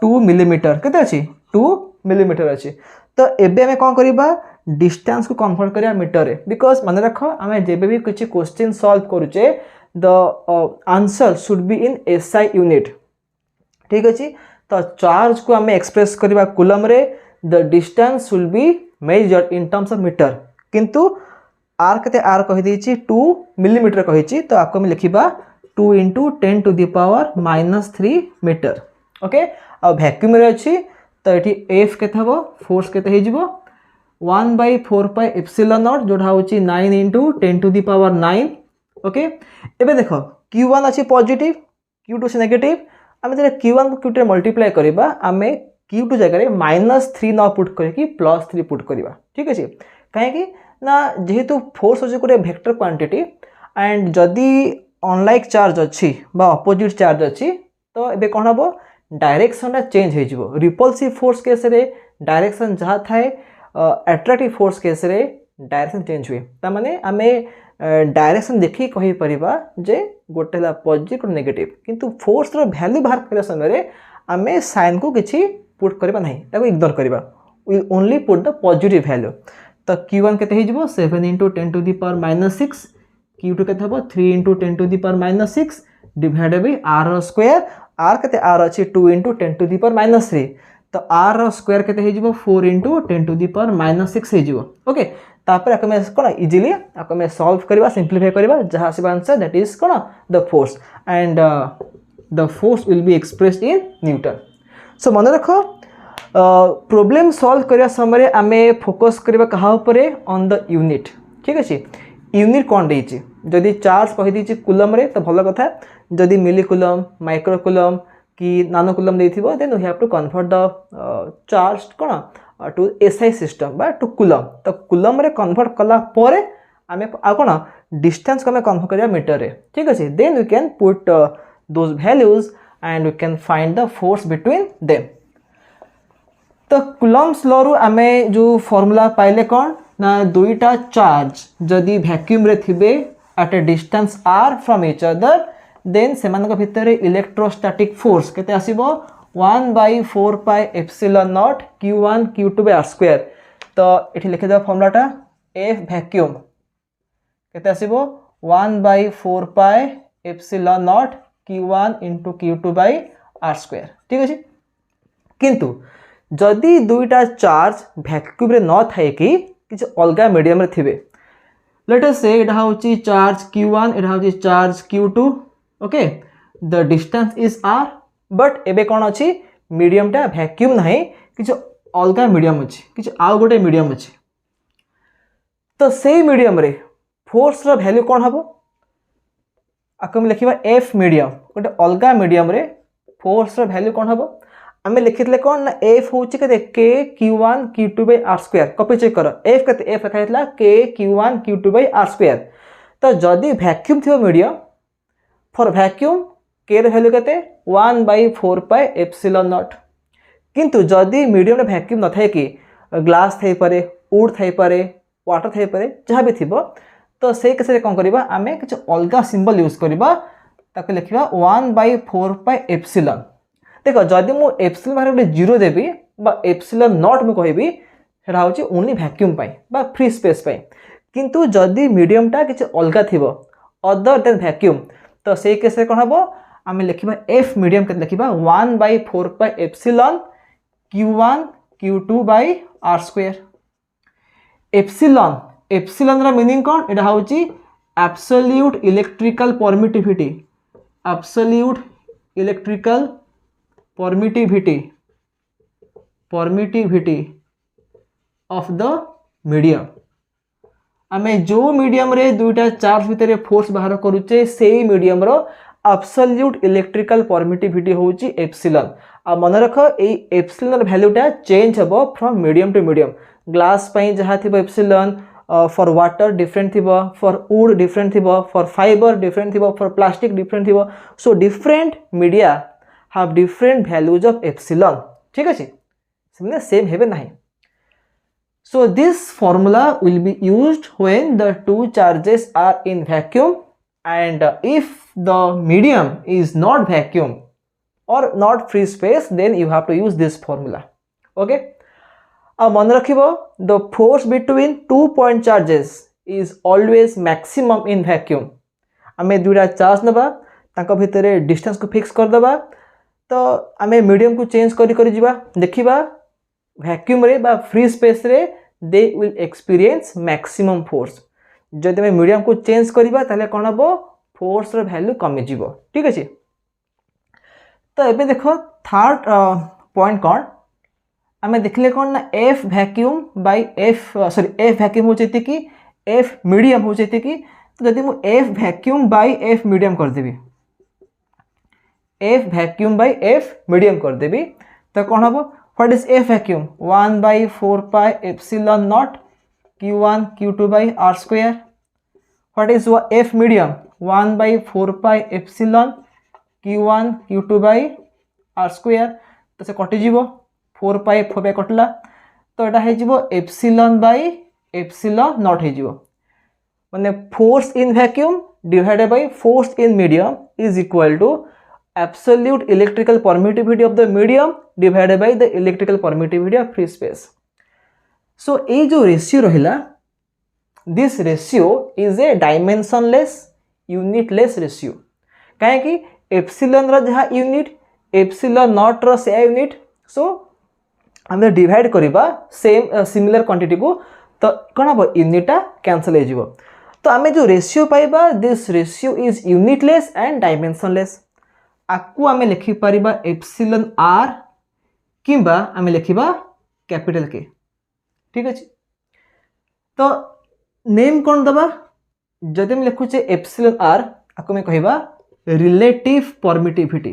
2 millimetre, केते अछि 2 मिलीमीटर अछि। तो एबे हमें कौन करबा डिस्टेंस को कन्वर्ट करिया मीटर रे, बिकॉज मन रखो हमें जेबे भी कुछ क्वेश्चन सॉल्व करूचे the answer should be in SI unit. ठीक अछि, तो चार्ज को हमें एक्सप्रेस करबा कूलम रे, the distance will be measured in terms of metre. किंतु आर के आर कही 2 मिलीमीटर कही तो आपको लिखा 2 × 10⁻³ मीटर ओके आ वैक्यूम रे अच्छी तो ये एफ के फोर्स के 1/4πε0 जोटा हूँ 9 × 10⁹ ओके एबे देख Q1 अच्छी पॉजिटिव Q2 से नेगेटिव आम जो Q1 को Q2 मल्टीप्लाई करवा आम Q2 जगह -3 न पुट करके +3 पुट करवा ठीक अच्छे कहीं ना जेहेतु फोर्स अच्छे गोटे वेक्टर क्वांटिटी एंड जदि अनलाइक चार्ज अच्छी बा अपोजिट चार्ज अच्छी तो ये कौन हम डायरेक्शन चेंज हो रिपल्सिव फोर्स केस रे डायरेक्शन जहाँ थाए अट्रैक्टिव फोर्स केस रे डायरेक्शन चेंज हुए तामाने आमे डायरेक्शन देखी कही परिबा जे गोटे ला पॉजिटिव और नेगेटिव किंतु फोर्स रो वैल्यू बाहर करने समय आमे साइन को किछि पुट करबा नहीं ताको इग्नोर करबा we only put the positive value तो Q1 केते हे जिवो 7 × 10⁻⁶ Q2 केते हबो 3 × 10⁻⁶ divided by r square r केते r अछि 2 × 10⁻³ तो r स्क्वायर केते हे जिवो 4 × 10⁻⁶ हे जिवो ओके तापर आके मैं कोन इजीली आके मैं सॉल्व करबा सिंपलीफाई करबा जहां से answer that is cone the force and the force will be expressed in newton so मन रखो प्रॉब्लम सॉल्व करबा समय आमे फोकस करबा कहा ऊपर ऑन द यूनिट ठीक अछि यूनिट कौन देछि जदि चार्ज कहि देछि कूलम रे तो भलो कथा जदि मिली कूलम माइक्रो कूलम कि नानो कूलम देथिबो then we have to convert the charge कोन टू एसआई सिस्टम बा टू कूलम तो कूलम रे कन्वर्ट कला परे आमे आ कोन डिस्टेंस को कन्वर्ट करबा मीटर रे ठीक अछि then we can put those values and we can find the force between them तो कूलम्स लॉ रु आमे जो फार्मूला पाइले कौन ना दुईटा चार्ज जदि वैक्यूम रे थिबे at a distance r from each other then सेमानक भितर इलेक्ट्रोस्टैटिक फोर्स केते आसीबो 1/4πε0 Q1 Q2/r² तो एठी लिखि दे फार्मूलाटा F वैक्यूम केते आसीबो 1/4πε0 Q1 × Q2/r² ठीक अछि किंतु जदि दुईटा चार्ज वैक्यूम रे न थाए कि किछ अलगा मीडियम रे थिबे लेट अस से एटा होची चार्ज Q1 एटा होची charge Q2 okay the distance is r but एबे कोन अछि मीडियम टा वैक्यूम नाही किछ अलगा मीडियम अछि किछ आउ गोटे मीडियम अछि तो सेही मीडियम रे फोर्स रो वैल्यू कोन हबो आकम लिखिबा F मीडियम गोटे अलगा मीडियम रे फोर्स रो वैल्यू कोन हबो आमे लिखितले कोन ना F होची के K Q1 Q2/r² copy check करो F कते F लिखा हैतला K Q1 Q2/r² तो जदि वैक्यूम थियो मीडियम फॉर वैक्यूम K रे वैल्यू कते 1/4πε0 किंतु जदि मीडियम रे वैक्यूम न थाए कि ग्लास थाई पारे वुड थाई पारे वाटर थाई पारे जहां भी थिबो तो से केस रे कोन करबा आमे किछ अलगा सिंबल यूज करबा ताके लिखिबा 1/4πε देखो जदि मु एप्सिलॉन बाहर गोटे 0 देबी बा एप्सिलॉन नॉट मु कहबी सेटा होची ओनली वैक्यूम पाई बा फ्री स्पेस पाई किंतु जदि मीडियम टा किछ अलगा थिबो अदर देन वैक्यूम तो से केस रे कोन हबो आमे लिखिबा F मीडियम के लिखिबा 1/4πε Q1 Q2/r² एप्सिलॉन एप्सिलॉन रा मीनिंग कोन एटा होची absolute electrical permittivity absolute electrical permittivity of the medium आमे जो मीडियम रे दुईटा चार्ज भितर फोर्स बाहर करूचे सेही मीडियम रो एब्सोल्यूट इलेक्ट्रिकल परमिटिविटी होची एप्सिलॉन आ मन रख ए एप्सिलॉन वैल्यूटा चेंज हबो from medium to medium glass पई जहा थिबो एप्सिलॉन फॉर वाटर डिफरेंट थिबो फॉर वुड डिफरेंट थिबो फॉर फाइबर डिफरेंट थिबो फॉर प्लास्टिक डिफरेंट थिबो so different media have different values of epsilon ठीक अछि सेमने सेम हेबे नाही so this formula will be used when the two charges are in vacuum and if the medium is not vacuum or not free space then you have to use this formula okay मन रखिबो the force between two point charges is always maximum in vacuum आमे दुटा charge नबा ताको भितरे distance को फिक्स कर दबा तो आमे मीडियम को चेंज करी जिबा देखिबा वैक्यूम रे बा फ्री स्पेस रे they will experience maximum force जदि आम मीडियम को चेंज करवा ताहले कौन हम फोर्स वैल्यू कमिज ठीक अच्छे। तो ये देख थर्ड पॉइंट कौन आम देखले कौन ना F vacuum by F sorry F vacuum हो कि एफ मीडियम हो कि तो जदि मु F vacuum by F medium करदेवी F vacuum by F medium करदेवी तो कौन हम what is F vacuum 1/4 pi epsilon naught q1 q2 by r square। What is F medium 1/4 pi epsilon q1 q2 by r square। तो से कटिज 4 पाई कटला तो यहाँ हो एप्सिलॉन बाय एप्सिलॉन नॉट हो माने force in vacuum divided by force in medium is equal to absolute electrical permittivity of the medium divided by the electrical permittivity of free space। so ये जो ratio रहिला this ratio is a dimensionless unitless ratio कहीं कि epsilon रा जहाँ unit epsilon not रा से unit so हम डिवाइड करबा सेम सिमिलर क्वांटिटी को तो कौन हम यूनिटा कैंसल हो तो आम जो रेशियो पाइबा this ratio is unitless and dimensionless आपको आम लिखिपर एप्सिलॉन आर किंबा आम लिखा कैपिटल के ठीक अच्छे। तो नेम कौन दबा जदि हम लिखुचे एप्सिलॉन आर आपको मैं कहबा रिलेटिव परमिटिविटी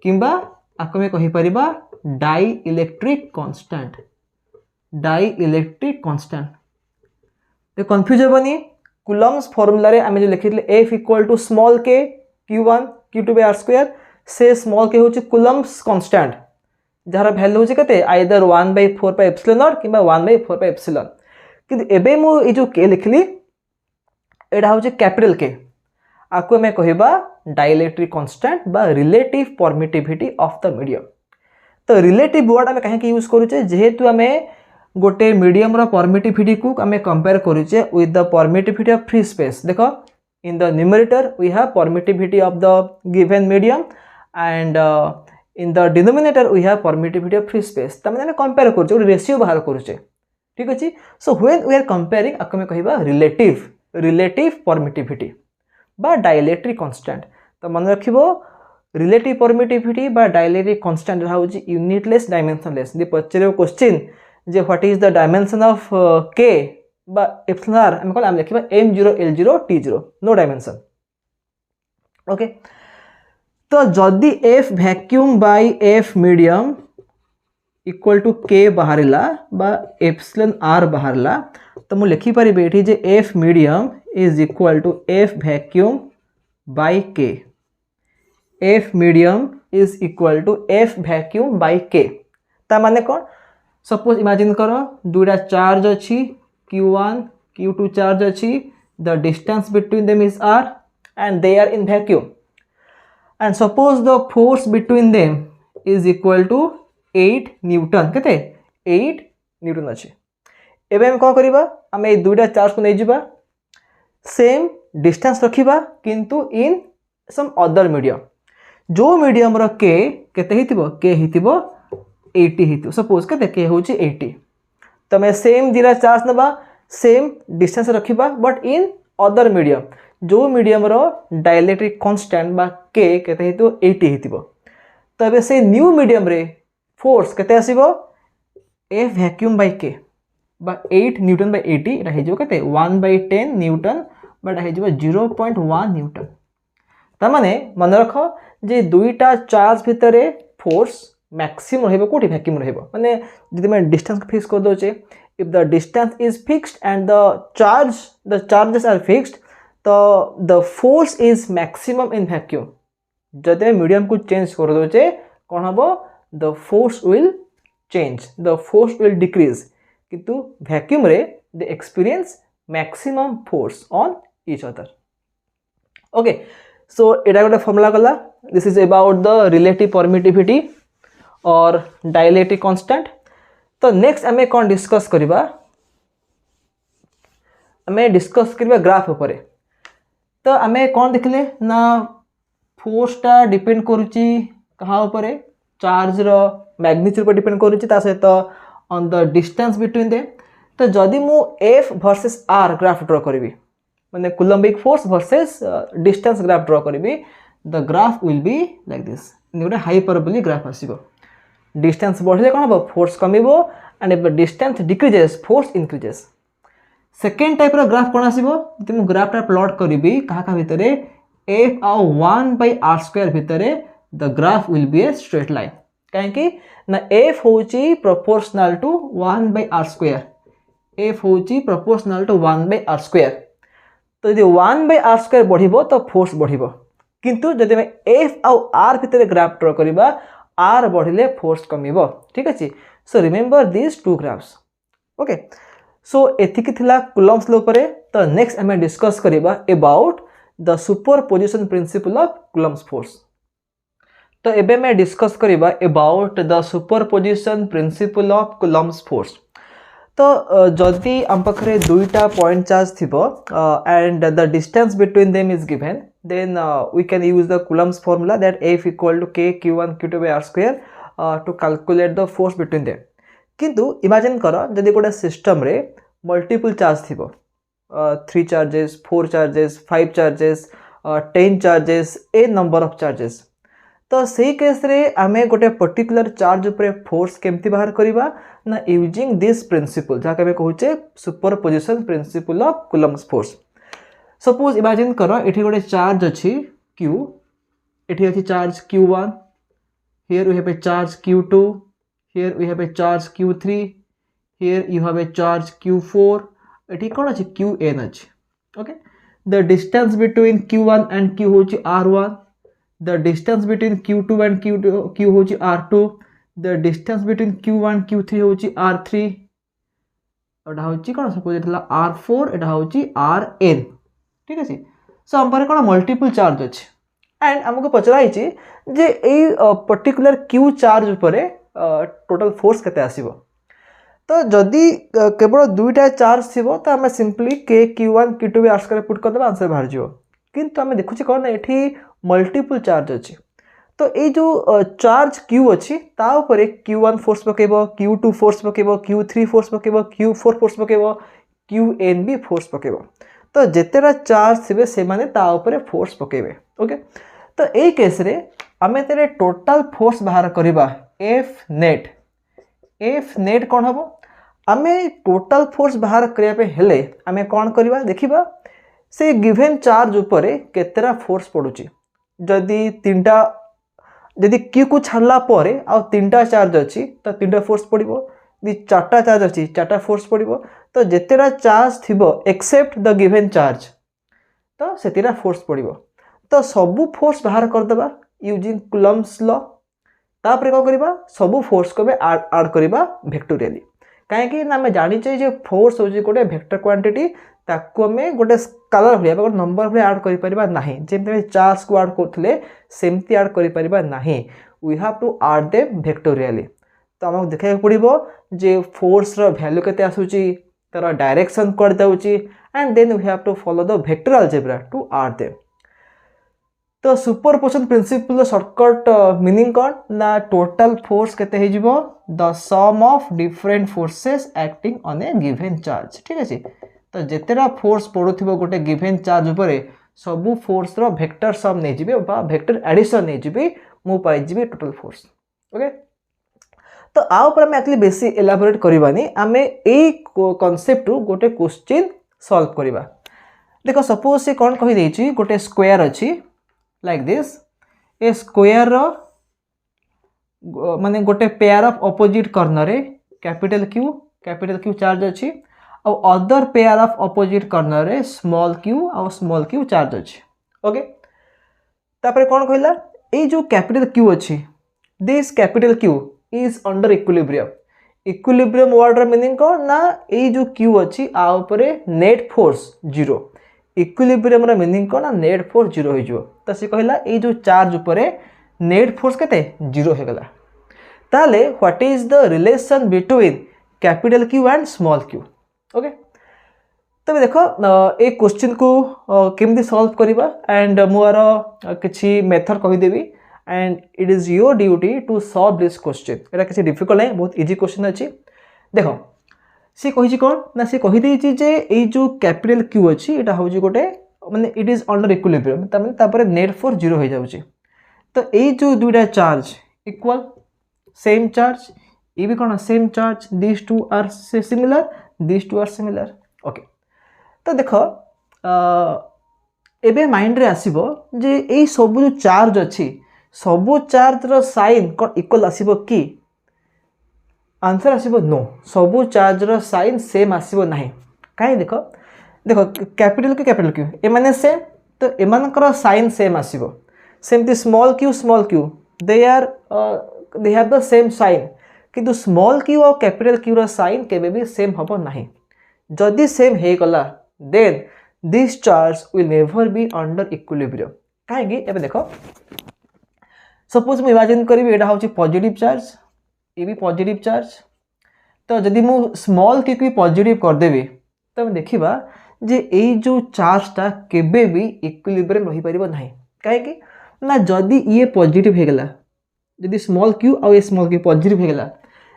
किंबा आपको मैं कहीपर डाई इलेक्ट्रिक कांस्टेंट तो कन्फ्यूज हेनी कुलम्स फॉर्मूला रे आम जो लिखी एफ इक्वल टू स्मॉल के q1 q2 by r square से स्मॉल के हूँ कुलम्स कांस्टेंट जार भैल्यू हूँ के आइदर 1/4 पाई एप्सिलॉन नॉट कि 1/4 पाई एप्सिलॉन किंतु एबे मु ये जो के लिखली एटा हूँ कैपिटल के आपको मैं कहबा डाइलेक्ट्रिक कांस्टेंट बा relative permittivity of the medium. तो रिलेटिव वर्ड आम कहीं यूज करुचे जेहेतु आम गोटे मीडियम रो परमिटिविटी को आम कंपेयर करुचे with the permittivity of free space. देखो in the numerator we have permittivity of the given medium and in the denominator we have permittivity of free space तमें आम कंपेयर करुचे गोटे रेशियो बाहर करुचे ठीक अच्छे। So when we are comparing आपको मैं कहबा रिलेटिव परमिटिविटी बा डाइलेक्ट्रिक कांस्टेंट। तो मन रखिबो रिलेटिव परमिटिविटी बा डाइलेक्ट्रिक कांस्टेंट हूँ यूनिटलेस डायमेंशनलेस। यदि पचारे क्वेश्चन जे what is the dimension of K बा एप्सिलॉन आर आम कौन आम लिखा m0 l0 t0 no dimension okay. तो जदि F vacuum by F medium equal to K बाहरला बा एप्सिलॉन आर बाहरला तो मुझे लिखिपर ये जे F medium is equal to F vacuum by K F medium is equal to F vacuum by K ता माने कौन सपोज इमेजिन करो दुईटा चार्ज अच्छी q1 q2 चार्ज अच्छी the distance between them is r and they are in vacuum and suppose the force between them is equal to 8 newton केते 8 Newton अच्छे। एबे हम कौन करिबा आम ये दुईटा चार्ज को नहीं जावा सेम डिस्टेंस रखिबा किंतु इन सम अदर मीडियम जो मीडियम रो के केते हितिबो के हितिबो 80 हितिबो सपोज केते के होची 80 तो मैं सेम दिरा चार्ज नबा सेम डिस्टेंस रखिबा बट इन अदर मीडियम जो मीडियम रो डाइलेक्ट्रिक कांस्टेंट बा के केते हितिबो 80 हितिबो। तो एबे से न्यू मीडियम रे फोर्स केते आसीबो एफ वैक्यूम बाय के बा 8 न्यूटन बाय 80 एटा हे जो केते 1/10 न्यूटन बट हे जो 0.1 न्यूटन। ता माने मन रख जे दुईटा चार्ज भितरे फोर्स मैक्सिमम रहबो कोठी वैक्यूम रहबो माने जदि मैं डिस्टेंस को फिक्स कर दोचे if the distance is fixed and the charges are fixed तो the force is maximum in vacuum. जदि मीडियम को चेंज कर दोचे कोन हबो the force will change the force will decrease किंतु वैक्यूम रे they experience maximum force on each other okay. So एटा गोटे फॉर्मूला गला this is about the relative permittivity और डाइलेक्ट्रिक कांस्टेंट। तो नेक्स्ट आमे कौन डिस्कस करिबा आमे डिस्कस करिबा ग्राफ ऊपर। तो आमे कौन देखले ना फोर्सटा डिपेंड करुची कहा ऊपर चार्ज रो मैग्नीट्यूड पर डिपेंड करुची ता सहित on the distance between them. तो जदि मु F versus R graph draw करी माने coulombic force versus distance graph draw करी the graph will be like this गोटे हाइपरबोलिक ग्राफ आसीबो डिस्टेंस बढ़ले कौन हम फोर्स कमिबो and if the distance decreases force increases second type रो ग्राफ कौन आसीबो यदि मु ग्राफ टा प्लॉट करी कहा भितर F आउ 1/r² भितर the graph will B a straight line कहीं ना F होची प्रोपोर्शनल टू 1/r². F होची प्रोपोर्शनल टू 1/r². तो यदि 1/r² बढ़िबो तो फोर्स बढ़िबो किंतु जदि मैं F आउ R भितर ग्राफ ड्रॉ करिबा R बढ़िले फोर्स कमिबो ठीक अछि. So remember this two graphs okay. So एथिक थिला कूलम्ब्स लॉ परे. तो नेक्स्ट हमें डिस्कस करिबा about the superposition principle of coulomb's force. तो एबे मैं डिस्कस करिबा about the superposition principle of coulomb's force. तो जदि आम पाखरे दुईटा पॉइंट चार्ज थिबो and the distance between them is given then we can use the Coulomb's formula that F equal to K Q1 Q2 by R² to calculate the force between them. किंतु imagine करो जदि गोटे system रे multiple charge थिबो 3 charges 4 charges 5 charges 10 charges a number of charges. तो सही case रे आमे गोटे पर्टिकुलर चार्ज उपरे फोर्स केमती बाहर करिबा ना यूजिंग दिस प्रिंसिपल जहा के कहूचे superposition principle of coulomb's force. Suppose imagine करो एठी गोटे चार्ज अच्छी Q एठी अच्छी charge Q1 here we have a charge Q2 here we have a charge Q3 here you have a charge Q4 एठी कोन अछि Qn अछि okay. the distance between Q1 and Q होची R1 the distance between Q2 and Q होची R2 the distance between Q1 Q3 होची R3 एटा होची कोन suppose एतला R4 एटा होची Rn ठीक है. सो हम पर कौन मल्टीपल चार्ज अच्छे एंड आमको पचराई जे ए पर्टिकुलर क्यू चार्ज उपरे टोटल फोर्स केते आसीबो. तो जदि केवल दुईटा चार्ज थिबो तो आम सिंपली के Q1 Q2 R² पुट कर देबा आंसर बाहर जिवो. किंतु आम देखुची कौन एठी मल्टीपल चार्ज अच्छी. तो ये जो चार्ज Q अच्छी ता उपरे Q1 फोर्स पकेबो Q2 फोर्स पकेबो Q3 फोर्स पकेबो Q4 फोर्स पकेबो Qn भी फोर्स पकेबो. तो जितेटा चार्ज थे से माने ता ऊपर फोर्स पकेबे ओके. तो ए केस रे आमे तेरे टोटल फोर्स बाहर करिबा F नेट कौन हम आमे टोटल फोर्स बाहर करिया पे हेले आमे कौन करिबा देखिबा से गिवन चार्ज ऊपर केतेरा फोर्स पडुची. जदि तीनटा जदि Q को छाड़ला परे आ तीनटा चार्ज अच्छी तो तीनटा फोर्स पड़िबो यदि चारटा चार्ज अच्छी चारटा फोर्स पड़िबो. तो जितेटा चार्ज थिबो एक्सेप्ट द गिवन चार्ज तो सेतिरा फोर्स पड़िबो. तो सबू फोर्स बाहर कर देबा यूजिंग कूलम्ब्स लॉ. तापर को करबा सबू फोर्स को ऐड करबा वेक्टोरियली काहे ना हमें जानि जे फोर्स होजी गोटे वेक्टर क्वांटिटी ताको हमें गोटे स्केलर भलिया गोटे नंबर भलिया ऐड करि परिबा नाही जेमते चार्ज को ऐड करथले सेमती ऐड करि परिबा नाही. We have to add them vectorially. तो हमको देखा पड़ो जे फोर्स रो वैल्यू केते आसुची तार डायरेक्शन कर दउची and then we have to follow the vector algebra to add them. तो सुपरपोजिशन प्रिंसिपल शॉर्टकट मीनिंग कौन ना टोटल फोर्स केते हे जिवो the sum of different forces acting on a given charge ठीक अछि. तो जेतेरा फोर्स पडुथिबो गोटे गिवन चार्ज उपरे सबु फोर्स रो वेक्टर सम नै जिबे बा वेक्टर एडिशन नै जिबे मु पाइ जिबे टोटल फोर्स ओके. तो आ ऊपर हम एक्चुअली बेसी एलाबोरेट करबानी आमे ए कांसेप्ट रु गोटे क्वेश्चन सॉल्व करबा. देखो सपोज से कोन कहि देछि गोटे स्क्वायर अछि like this A square rho माने गोटे पेयर ऑफ ऑपोजिट कॉर्नर रे कैपिटल Q चार्ज अछि और other pair of opposite corner रे स्मॉल q चार्ज अछि ओके. तापर कोन कहला ए जो कैपिटल Q अछि this capital Q is under equilibrium word रा मीनिंग को ना ए जो Q अछि आ ऊपर नेट फोर्स जीरो इक्विलिब्रियम रा मीनिंग को ना नेट फोर्स जीरो हो जिवो. तो से कहला ए जो चार्ज ऊपर नेट फोर्स केते जीरो हो गला. ताले what is the relation between capital Q and small q okay. तबे देखो ए क्वेश्चन को केमती सॉल्व करबा एंड मोर किछि मेथड कहि देबी and it is your duty to solve this question. एटा किसी डिफिकल्ट नहीं बहुत इजी क्वेश्चन अछि. देख सी कही कौन ना सी कहीदे जे ये जो कैपिटल क्यू अच्छी यहाँ हूँ गोटे माने इट इज अंडर इक्विलिब्रियम तापर नेट फोर्स जीरो हो जाऊँगी तो ये जो दुईटा चार्ज इक्वल सेम चार्ज ये भी कौन same charge this two are similar okay तो देख एबे माइंड रे आसीबो जे ए सब जो चार्ज अच्छी सबू चार्ज रो साइन कौन इक्वल आसीबो कि आंसर आसीबो नो सबू चार्ज रो साइन सेम आसीबो नहीं काहे देखो कैपिटल क्यू ए माने सेम तो एमानकर साइन सेम आसीबो सेमती small Q they have the same sign किंतु स्मॉल क्यू और कैपिटल क्यू रो साइन केबे भी सेम हबो नहीं जदि सेम हे गला then this charge will never be under equilibrium काहे एबे देखो सपोज मु इमेजिन करी एटा होची पॉजिटिव चार्ज ये भी पॉजिटिव चार्ज तो जदि मु स्मॉल क्यू को पॉजिटिव कर देबी तो हम देखिबा जे ए जो चार्जटा केबे भी इक्विलिब्रियम रही परिबो नाही काहे कि ना जदि ये पॉजिटिव हे गेला जदि स्मॉल क्यू और ये स्मॉल क्यू पॉजिटिव हे गेला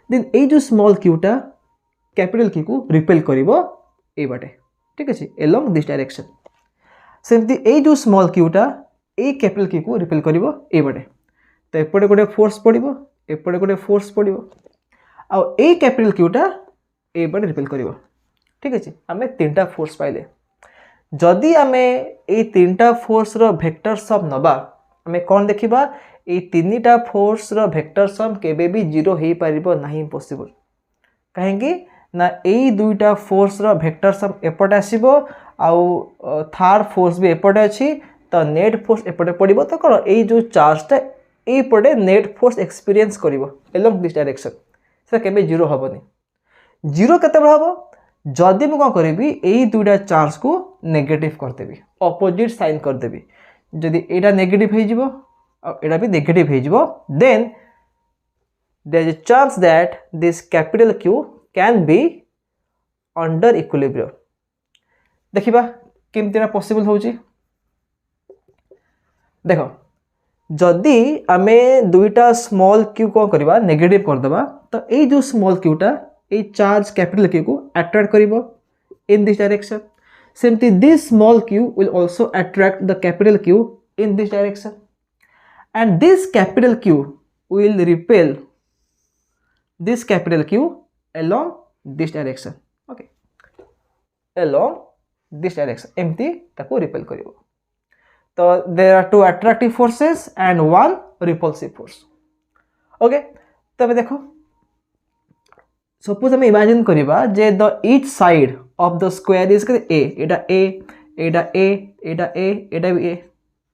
देन ए जो स्मॉल क्यूटा कैपिटल क्यू को रिपेल करिवो ए बाटे ठीक अछि एलोंग दिस डायरेक्शन सेमती ए जो स्मॉल क्यूटा ए कैपिटल क्यू को रिपेल करिवो ए बाटे तो एपटे गोटे फोर्स पड़िबो एपटे गोटे फोर्स पड़िबो आ ए कैपिटल क्यूटा ए बाटे रिपेल करिवो ठीक अछि आमे तीनटा फोर्स पाइले जदि आमे ए तीनटा फोर्स रो वेक्टर सम नबा आमे कोन देखिबा ए तीनटा फोर्स रो वेक्टर सम केबे भी जीरो हे परिबो नाही इम्पॉसिबल काहेकि ना ए दुईटा फोर्स रो वेक्टर सम एपटे आसीबो आउ थर्ड फोर्स भी एपटे अछि तो नेट फोर्स एपटे पड़िबो तो कोन ए जो चार्जटा ए पटे नेट फोर्स एक्सपीरियंस करिवो एलोंग दिस डायरेक्शन से केबे जीरो हबोनी जीरो केते बड़ हबो जदि मु कोन करबी ए दुईटा चार्ज को नेगेटिव कर देबी ऑपोजिट साइन कर देबी जदि एटा नेगेटिव हे जिवो और एटा भी नेगेटिव हे जिवो then there is a chance that this capital Q can be under equilibrium देखिबा केमतिना पॉसिबल होउची देखो जदि आमे दुईटा स्मॉल क्यू को करबा नेगेटिव कर देबा तो ए जो स्मॉल क्यूटा ए चार्ज कैपिटल क्यू को अट्रैक्ट करिवो इन दिस डायरेक्शन सेमती this small q will also attract the capital Q in this direction and this capital Q will repel this capital Q along this direction okay along this direction एमती ताको repel करिवो तो there are two attractive forces and one repulsive force okay तबे देखो suppose हम imagine करिबा जे the each side of the square is a Etah a Etah a Etah a एटा भी a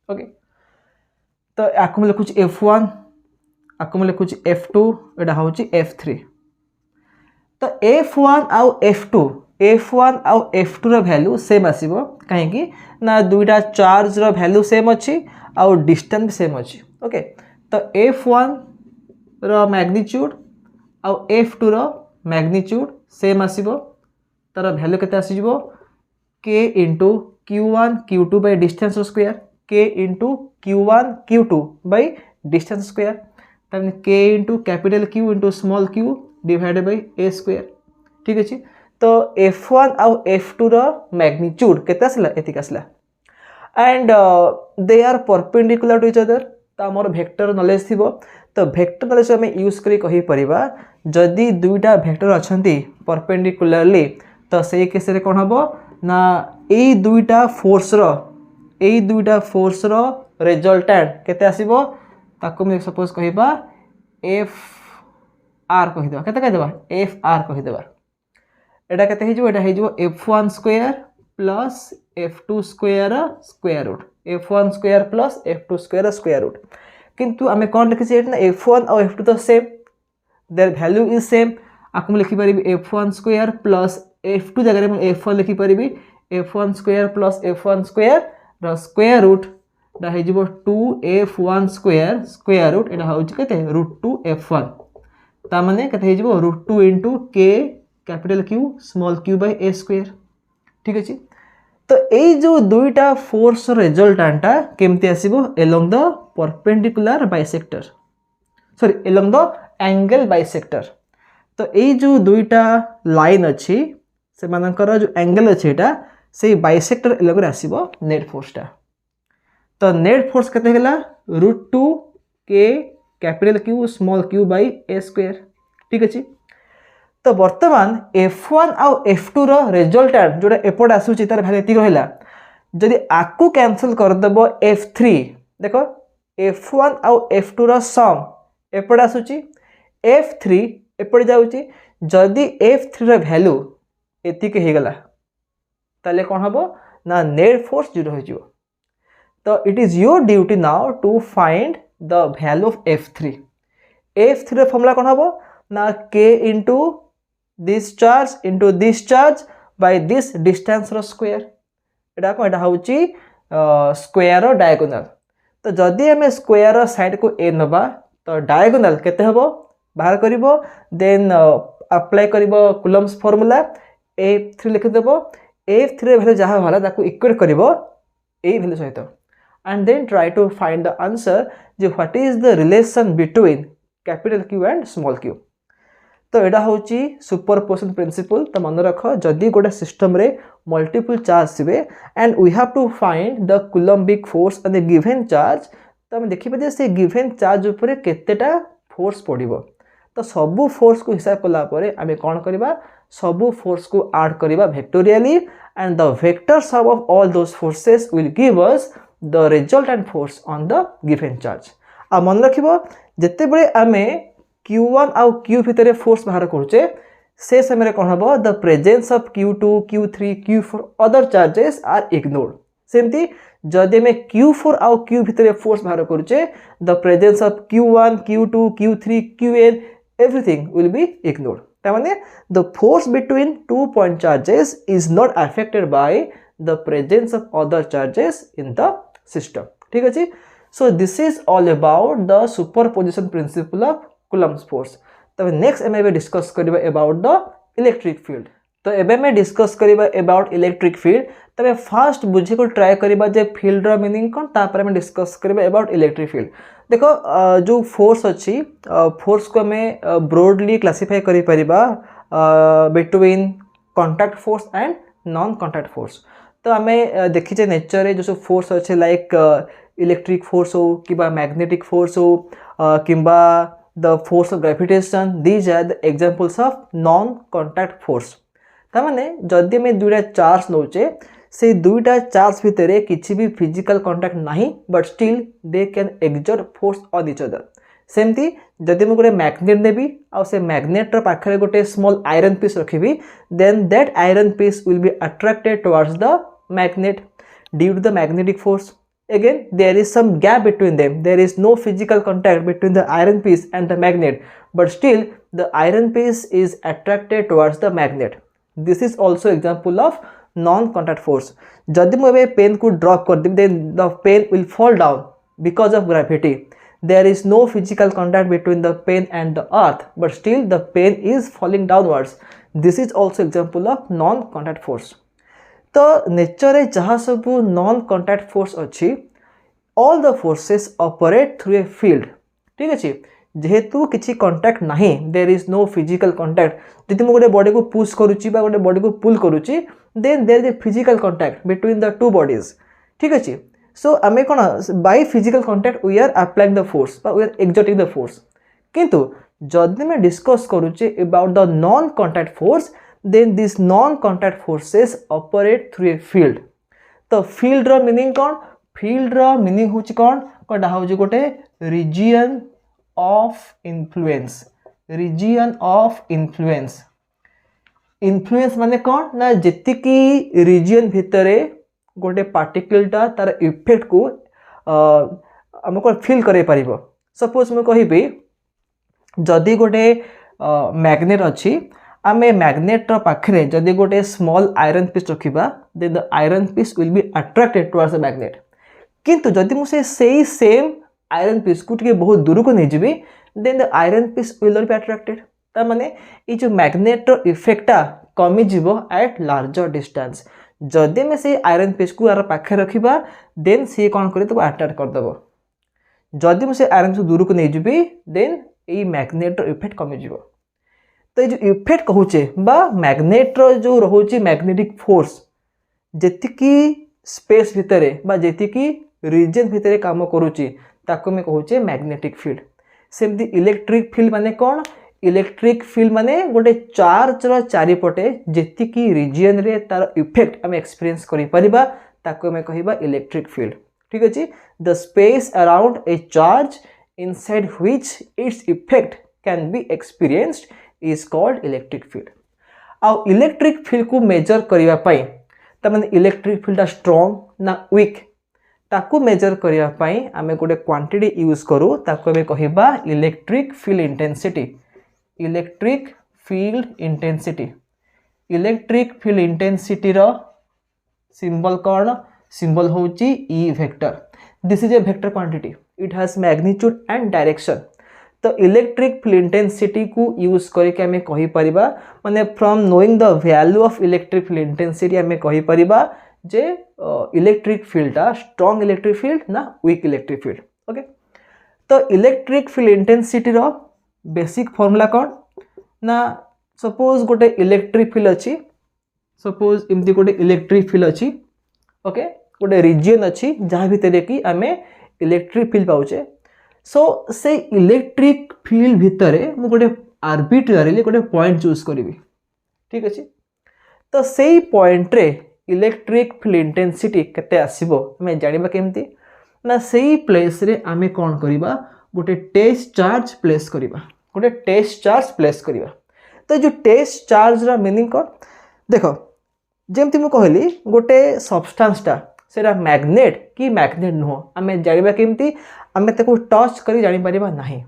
okay तो आकु लिखुच f1 आकु लिखुच f2 एटा होची f3 तो f1 आउ f2 रो value same आसीबो काहे कि ना दुईटा चार्ज रो वैल्यू सेम अछि आउ डिस्टेंस भी सेम अछि ओके तो f1 रो मैग्नीट्यूड आउ f2 रो मैग्नीट्यूड सेम आसीबो तार वैल्यू केते आसीबो k into q1 q2 by distance square k into q1 q2 by distance square तब k into capital Q into small q divided by a square ठीक अछि तो f1 आउ f2 रो magnitude केते आसला एतिक आसला and they are perpendicular to each other तो हमर वेक्टर नॉलेज थिबो तो वेक्टर नॉलेज हम यूज करी कहि परिबा जदी दुईटा वेक्टर अछंती परपेंडिकुलरली तो से केस रे कोन हबो ना ए दुईटा फोर्स रो रिजल्टेंट केते आसीबो ताको मैं सपोज कहिबा एफ आर कहि देबा केते कहि देबा एफ आर कहि देबा एटा केते हे जो एटा हे जो f1 square plus f2 square square root f1 square plus f2 square square root किंतु हमें कोन लिखि छै ना f1 और f2 तो same their value is same आकु लिखि परिबी f1 स्क्वायर प्लस f2 जगह में f1 लिखि परिबी f1 square plus f1 square the square root दा हे जिवो 2f1 स्क्वायर स्क्वायर रूट एटा होची केते √2f1 ता माने केते हे जिवो √2 into k capital Q small q by a square ठीक अछि तो ए जो दुईटा फोर्स रिजल्टेंटा केमती आसीबो along the perpendicular bisector sorry along the angle bisector तो यही जो दुईटा लाइन अच्छी से मानकर जो एंगल अच्छे यहाँ से बाइसेक्टर एलॉग आसो नेट फोर्सटा तो नेट फोर्स केते गला √2 के capital Q small q by a square ठीक अच्छे। तो बर्तमान F1 आउ F2 रो रिजल्टेंट जोटा एपट आसूची तार वैल्यू एतिक रहला जदि आकु कैंसिल करदेव F3 देखो F1 आउ F2 रो सम एपट आसूची F3 एपट जाउची जदि F3 रो वैल्यू एतिक हे गला ताले कोन हबो ना नेट फोर्स 0 हो जिवो। तो it is your duty now to find the value of F3 रो फॉर्मूला कोन हबो ना K into this charge by this distance रो स्क्वायर एटा को एटा होची स्क्वायर रो डायगोनल। तो जदि हमें स्क्वायर रो साइड को a नबा तो डायगोनल केते हबो बाहर करिवो देन अप्लाई करिवो कूलम्स फार्मूला F3 लिखि देबो F3 रे वैल्यू जहा होला ताको इक्वेट करिवो ए वैल्यू सहित and then try to find the answer जे what is the relation between capital Q and small q। तो यहाँ हूँ सुपरपोजिशन प्रिंसिपल। तो मन रख जदि गोटे सिस्टम रे मल्टीपल चार्ज थे and we have to find the coulombic force on the given charge तो आम देखिए से गिवन चार्ज उपर केतेटा फोर्स पड़ो। तो सबू फोर्स को हिसाब कलापर आम कौन करवा सबू फोर्स को ऐड करवा vectorially and the vector sum of all those forces will give us the resultant force on the given charge. आ मन रखिबो जेते बेले आमे Q1 आउ Q भितर फोर्स बाहर करुचे से समय कौन हम the presence of Q2 Q3 Q4 other charges are ignored. सेमती जदि आम Q4 आउ Q भितर फोर्स बाहर करुचे the presence of Q1 Q2 Q3 Qn everything will be ignored. तामाने the force between 2 point charges is not affected by the presence of other charges in the system ठीक अच्छे। So this is all about the superposition principle of Coulomb's force. तब next एम discuss करबा about the electric field. तो एबे में discuss करबा about electric field तबे फास्ट बुझे को ट्राई करबा जे फील्ड रो मीनिंग कोन तापर में डिस्कस करबा अबाउट इलेक्ट्रिक फील्ड। देखो जो फोर्स अच्छी फोर्स को हमें ब्रॉडली क्लासिफाई करि परिबा between contact force and non contact force. तो हमें देखिए नेचर रे जो फोर्स अच्छे लाइक इलेक्ट्रिक फोर्स हो कि मैग्नेटिक फोर्स हो किंबा the force of gravitation, these are the examples of non-contact force। तामाने जदि में दुईटा चार्ज नौचे से दुईटा चार्ज भितर किसी भी फिजिकल कांटेक्ट नहीं but still they can exert force on each other. सेमती जदि मैं गोटे मैग्नेट नेबी आ से मैग्नेट पाखे गोटे स्मॉल आयरन पीस रखी then that iron piece will be attracted towards the magnet due to the magnetic force. Again there is some gap between them, there is no physical contact between the iron piece and the magnet but still the iron piece is attracted towards the magnet। this is also example of non contact force। जदि मुझे pen को drop कर देबी then the pen will fall down because of gravity, there is no physical contact between the pen and the earth but still the pen is falling downwards। this is also example of non contact force। तो nature रे जहाँ सब non contact force अच्छी all the forces operate through a field ठीक अच्छे। जेहेतु किसी contact नहीं there is no physical contact जब गोटे बॉडी को पुश करुच्ची गोटे बॉडी को पुल करुच्ची then there is a physical contact between the two bodies ठीक अच्छे। सो आम कौन by physical contact we are applying the force we are exerting the force. किंतु जदि मैं डिस्कस करुचे about the non contact force then these non-contact forces operate through a field। तो field रो meaning कौन field रो meaning होची कौन कोटा होची गोटे region of influence। region of influence influence माने कौन ना जितनी की region भितरे गोटे particle टा तार effect को हमको feel करे परिबो। suppose मैं कही भी जदि गोटे magnet अच्छी आमे मैग्नेट पाखे जदि गोटे स्मॉल आयरन पीस रखा then the iron piece will be attracted towards the magnet. किंतु जदि मुझे सेही सेम आयरन पीस को टिके बहुत दूर को नहीं जीवी then the iron piece will not be attracted. तार माने ये जो मैग्नेट इफेक्टा कमी जीवो एट लार्जर डिस्टेंस। जदि मैं से आयरन पीस को यार पाखे रखा देन सी कौन करे तो अट्रैक्ट करदेव। जदि मुझे आयरन पीस दूर को नहीं जीवी देन ये मैग्नेट इफेक्ट कमी जीवो। तो ये जो इफेक्ट कहूचे बा मैग्नेट रो जो रोचे मैग्नेटिक फोर्स जेतिकी स्पेस भितरे बा जेतिकी रीजन भितरे काम करूची ताको मैं कहूचे मैग्नेटिक फील्ड। सेमती इलेक्ट्रिक फील्ड माने कौन? इलेक्ट्रिक फील्ड माने गोटे चार्ज रो चारिपटे जेतिकी रीजन रे तार इफेक्ट आम एक्सपीरियंस करि परिबा ताको मैं कहिबा इलेक्ट्रिक फील्ड। ठीक अछि। The space around a charge inside which its effect can be experienced is called electric field. आउ इलेक्ट्रिक फील्ड को मेजर करिवा पई तमाने इलेक्ट्रिक फील्ड स्ट्रांग ना वीक ताकू मेजर करिवा पई आमे गोटे क्वांटिटी यूज करू ताको आमे कहिबा electric field intensity. Electric field intensity. Electric field intensity रो सिंबल कौन? सिंबल होची E vector. This is a vector quantity, it has magnitude and direction. तो इलेक्ट्रिक फील्ड इंटेंसिटी को यूज करके आमे कहि परिबा माने from knowing the value of electric field intensity आमे कहि परिबा जे electric field strong electric field ना वीक इलेक्ट्रिक फील्ड। ओके। तो इलेक्ट्रिक फील्ड इंटेंसिटी रो बेसिक फॉर्मूला कौन ना सपोज गोटे इलेक्ट्रिक फील्ड अच्छी सपोज इमती गोटे इलेक्ट्रिक फील्ड अच्छी ओके गोटे रीजन अच्छी जहाँ भितर कि आम इलेक्ट्रिक फील्ड पाचे। सो से इलेक्ट्रिक फील्ड भितर मु गोटे आर्बिट्रारीली गोटे पॉइंट चूज करी। ठीक अच्छे। तो से पॉइंट रे इलेक्ट्रिक फील्ड इंटेंसिटी केते आसीबो हमें जानिबा केमती ना सेही प्लेस रे आमे कोन करिबा गोटे टेस्ट चार्ज प्लेस करिबा। गोटे टेस्ट चार्ज प्लेस करिबा। तो जो टेस्ट चार्ज रा मीनिंग कोन देखो जेमती मु कहली गोटे सब्सटेंस टा सेरा मैग्नेट कि मैग्नेट नुह आमे जानिबा केमती आमे ताको टच करी जानि परिबा नाही।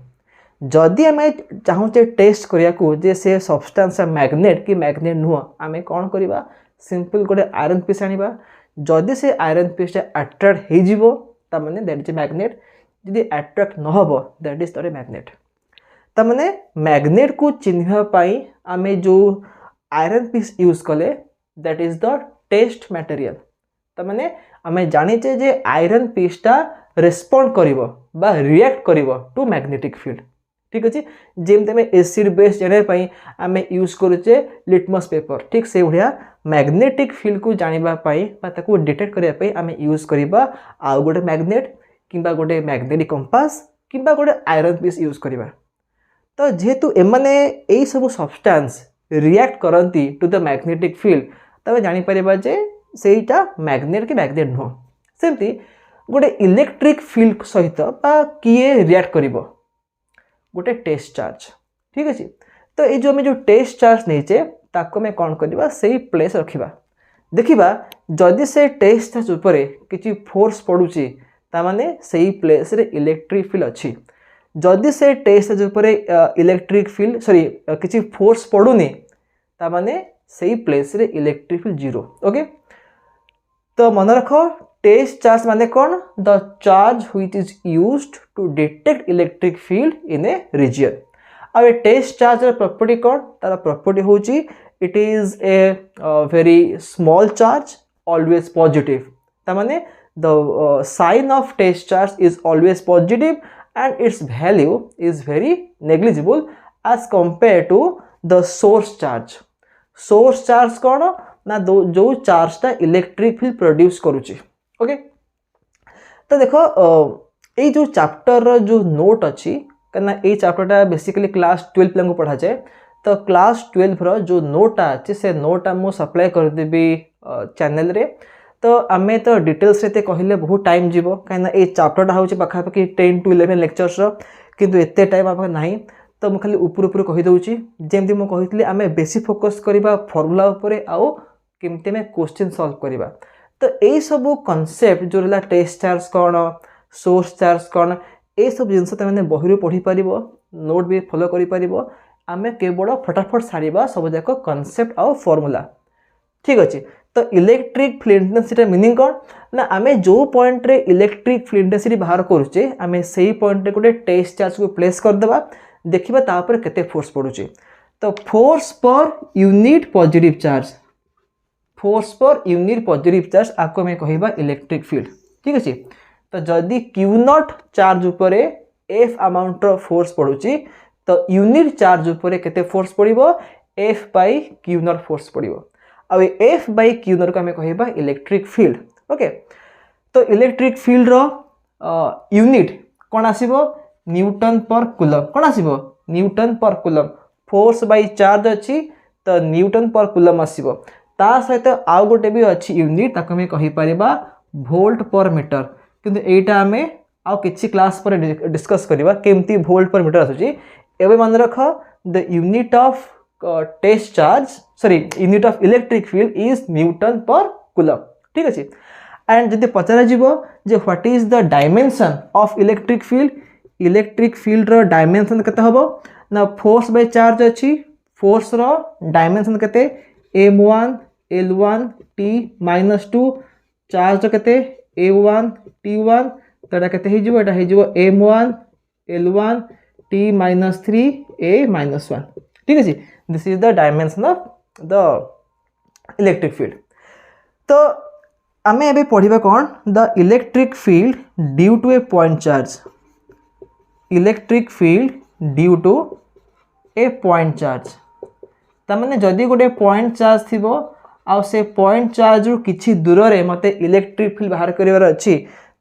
जदि आमे चाहूचे टेस्ट करिया को जे से सब्सटेंस मैग्नेट कि मैग्नेट नुह आमे कोन करिबा सिंपल गोटे आयरन पीस आनिबा। जदि से आयरन पीस अट्रैक्ट हे जिवो ता माने दैट इज मैग्नेट। जदि अट्रैक्ट न होबो that is not a magnet. ता माने मैग्नेट को चिन्हवा पाई आमे जो आयरन पीस यूज कले that is the test material. ता माने आमे जानिचे जे आयरन पीसटा रेस्पोंड करिवो बा रिएक्ट करिवो टू मैग्नेटिक फील्ड। ठीक अच्छे। जेमते में एसिड बेस जाने पाई आमे यूज करूचे लिटमस पेपर। ठीक से भलिया मैग्नेटिक फील्ड को जानिबा पाई बा ताको डिटेक्ट करिया पाई आमे यूज करिबा आ गोटे मैग्नेट किंबा गोटे मैग्नेटिक कंपास किंबा गोटे आयरन पीस यूज करिबा। तो जेहेतु एमाने एई सब सब्सटेंस रिएक्ट करंती टू द मैग्नेटिक फील्ड तबे जानि परिबा जे सेईटा मैग्नेट के मैग्नेट नो। सेमती गोटे इलेक्ट्रिक फील्ड सहित बा किए रिएक्ट करिवो गोटे टेस्ट चार्ज। ठीक अच्छे। तो ये जो आम जो टेस्ट चार्ज नहींचे ताको मैं कौन करवा से प्लेस रखा देखा जदि से टेस्ट चार्ज उपर किसी फोर्स पड़ुची तामाने से प्लेस रे इलेक्ट्रिक फील्ड अच्छी। जदि से टेस्ट चार्ज उपर इलेक्ट्रिक फील्ड सॉरी किसी फोर्स पड़ुनी तामाने से प्लेस रे इलेक्ट्रिक फील्ड जीरो। ओके। तो मन रख टेस्ट चार्ज माने कौन? The charge which is used to detect electric field in a region. अब टेस्ट चार्ज प्रॉपर्टी कौन? तार प्रॉपर्टी होची it is a very small charge always positive. तामाने the sign of test charge is always positive and its value is very negligible as compare to the source charge. Source charge कौन ना जो चार्जटा electric field produce करुची। Okay. तो देखो ये जो चैप्टर जो नोट अच्छी कहना ये चैप्टरटा बेसिकली क्लास 12 पिला को पढ़ा जाए। तो क्लास 12 रो जो नोटा अच्छी से नोटा मु सप्लाई करदेवी चैनल रे। तो आमे तो डिटेल्स रे कहले बहुत टाइम जीवो कहना ये चैप्टरटा होची पाखापाखि 10 to 11 लेक्चर्स रो किंतु एते टाइम आप नाही। तो मु खाली ऊपर ऊपर कहि दउची जेमती मु कहितली आमे बेसी फोकस करिबा फार्मूला ऊपर आउ केमते में क्वेश्चन सॉल्व करिबा। तो यही सब कॉन्सेप्ट जो रहा टेस्ट चार्ज कौन सोर्स चार्ज कौन ये सब जिनस तुमने बही पढ़ी पार नोट भी फॉलो कर आम केवल फटाफट सारिबा सब जाक कॉन्सेप्ट आउ फॉर्मूला। ठीक अच्छे। तो इलेक्ट्रिक फील्ड इंटेंसिटी मीनिंग कौन ना आम जो पॉइंट रे इलेक्ट्रिक फील्ड इंटेंसिटी बाहर करुचे आम से पॉइंट रे गोटे टेस्ट चार्ज को प्लेस करदेबा देखा तापर केते फोर्स पड़ुचे। तो force per unit positive charge force per unit positive charge आपको मैं कहबा इलेक्ट्रिक फील्ड। ठीक अच्छे। तो जदि Q0 चार्ज उपर एफ अमाउंट रो फोर्स पड़ुची तो यूनिट चार्ज ऊपर केते फोर्स पड़िबो F by Q naught force पड़िबो आ F बाय Q नॉट को हमें कहबा इलेक्ट्रिक फील्ड ओके तो इलेक्ट्रिक फील्ड रो यूनिट कोन आसीबो न्यूटन पर कूलम कोन आसीबो newton per coulomb force by charge अछि तो न्यूटन पर कूलम आसीबो ता सहित आउ गोटे भी अछि यूनिट ताको हमें कहि परिबा वोल्ट पर मीटर किंतु एटा हमें आउ किछि क्लास पर डिस्कस करबा केमती वोल्ट पर मीटर आसुची एबे मन रख the unit of test charge sorry unit of electric field is newton per coulomb ठीक अछि एंड जदि पचरा जीवो जे what is the dimension of electric field रो डायमेंशन केते हबो ना फोर्स बाय चार्ज अछि फोर्स रो डायमेंशन केते m1 l1 t -2 चार्ज केते a1 t1 तडा केते हे जीवो एटा हे जीवो m1 l1 t -3 a -1 ठीक अछि this is the dimension of the electric field तो आमे एबे पढिबा कोन the electric field due to a point charge electric field due to a point charge ता माने जदी गोटे पॉइंट चार्ज थिबो आ से पॉइंट चार्ज रु किछि दूर रे मते इलेक्ट्रिक फील्ड बाहर करिवार अछि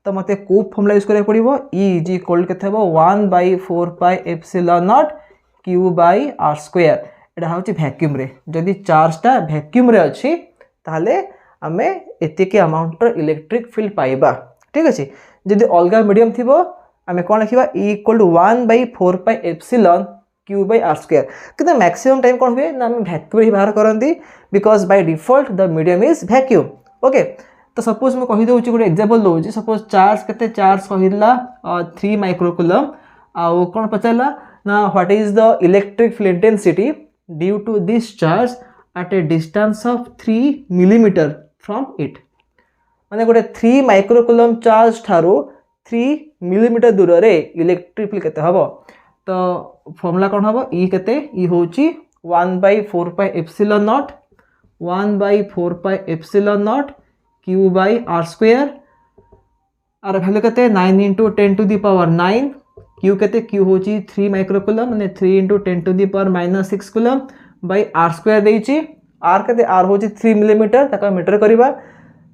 तो मते को फॉर्मूला यूज करे पड़िबो E इज इक्वल के थबो 1/4 pi epsilon nought Q by r square एटा होची वैक्यूम रे जदी चार्ज ता वैक्यूम रे अछि ताले हमें एते के अमाउंट रो इलेक्ट्रिक फील्ड पाइबा ठीक अछि जदी अलगा मीडियम थिबो हमें कोन लिखिबा E equal to 1/4 pi epsilon Q by r square किंतु मैक्सिमम टाइम कोन हुए ना हम वैक्यूम ही बाहर करंती because by default the medium is vacuum okay तो सपोज मैं कहि दउची गोटे एग्जांपल दउची सपोज चार्ज केते चार्ज कहिला 3 माइक्रोकूलम आ कोन पचाला ना what is the electric field intensity due to this charge at a distance of 3 millimetre from it माने गोटे 3 माइक्रोकूलम चार्ज थारो 3 मिलीमीटर दूर रे इलेक्ट्रिक फील्ड केते हबो तो फॉर्मूला कोन हबो E केते E होची 1/4 pi epsilon nought 1/4 pi epsilon nought Q by r square आर वैल्यू केते 9 * 10 टू द पावर 9 Q केते Q होची 3 माइक्रोकूलम माने 3 * 10 to the power -6 coulomb by r square देइची r केते r होची 3 मिलीमीटर ताका मीटर करबा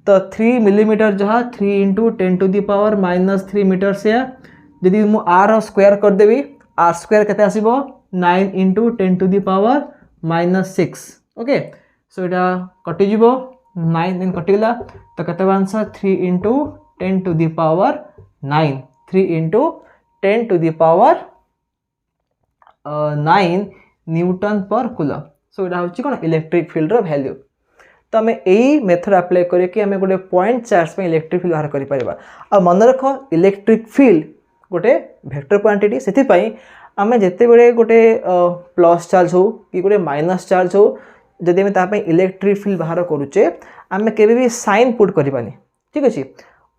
तो 3 मिलीमीटर जहा 3 * 10 टू द पावर -3 मीटर से यदि मु r स्क्वायर कर देबी r स्क्वायर केते आसीबो 9 * 10 to the power -6 okay so एटा कटि जिवो 9 दिन कटिला तो केते answer 3 * 10 to the power 9 3 * 10 to the power 9 newton per coulomb so एटा होची कोन इलेक्ट्रिक फील्ड रो वैल्यू तो हमें यही मेथड अप्लाई करे कि हमें गोटे पॉइंट चार्ज पे इलेक्ट्रिक फील्ड बाहर करि परिबा आ मन रख इलेक्ट्रिक फील्ड गोटे वेक्टर क्वांटिटी सेति पई हमें जते बेले गोटे प्लस चार्ज हो कि गोटे माइनस चार्ज हो जदि हमें ता पे इलेक्ट्रिक फील्ड बाहर करूचे हमें केबे भी साइन पुट करबानी ठीक अछि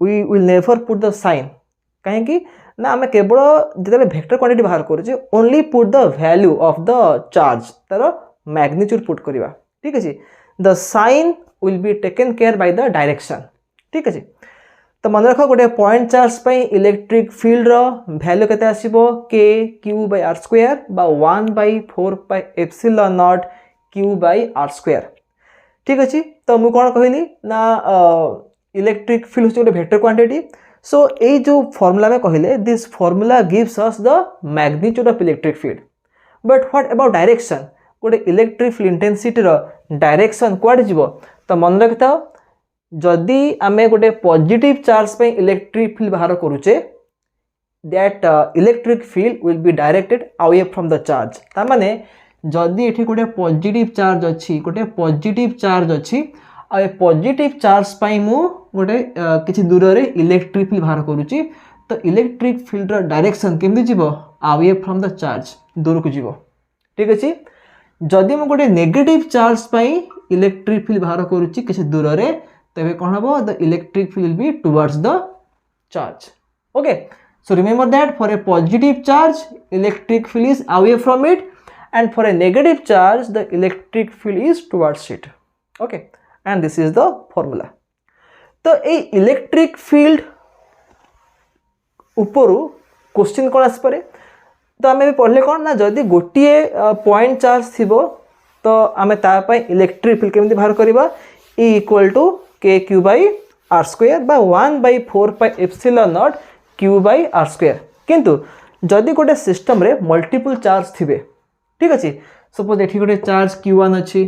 we will never put the sign काहे कि ना हमें केवल जते वेक्टर क्वांटिटी बाहर करूचे only put the value of the charge तार मैग्नीट्यूड पुट करबा ठीक अछि the sign will be taken care by the direction ठीक अछि तो मन रख गोटे पॉइंट चार्ज पे इलेक्ट्रिक फील्ड रो वैल्यू केते आसीबो K Q by r square बा 1/4 pi epsilon nought Q by r square ठीक अछि तो मु कोन कहली ना इलेक्ट्रिक फील्ड होचे गोटे वेक्टर क्वांटिटी सो ए जो फार्मूला में कहले this formula gives us the magnitude of electric field but what about direction गोटे इलेक्ट्रिक फील्ड इंटेंसिटी रो डायरेक्शन क्वाड जीवो तो मन रखता जदि आमे गोटे पॉजिटिव चार्ज पे इलेक्ट्रिक फील्ड बाहर करूचे that electric field will be directed away from the charge ता माने जदि एठी गोटे पॉजिटिव चार्ज अछि आ पॉजिटिव चार्ज पाई मु गोटे किछि दूर रे इलेक्ट्रिक फील्ड बाहर करूची तो इलेक्ट्रिक फील्ड रो डायरेक्शन केमि जीवो अवे फ्रॉम द चार्ज दूर को जीवो ठीक अछि जदि मु गोटे नेगेटिव चार्ज पाई इलेक्ट्रिक फील्ड बाहर करूची किछि दूर रे तबे कोन हबो the electric field be towards the charge okay so remember that for a positive charge electric field is away from it and for a negative charge the electric field is towards it okay and this is the formula तो ए electric field उपरु question कोन आस परे तो आम पढ़ले कौन ना जदि गोटे point charge थी तो आम ताप इलेक्ट्रिक फील्ड केमी बाहर करवा E equal to K Q by r square बा 1/4 pi epsilon nought Q by r square. किंतु जदि गोटे सिस्टम रे मल्टीपल चार्ज थिबे ठीक अच्छे सपोज एठी गोटे चार्ज Q1 अच्छी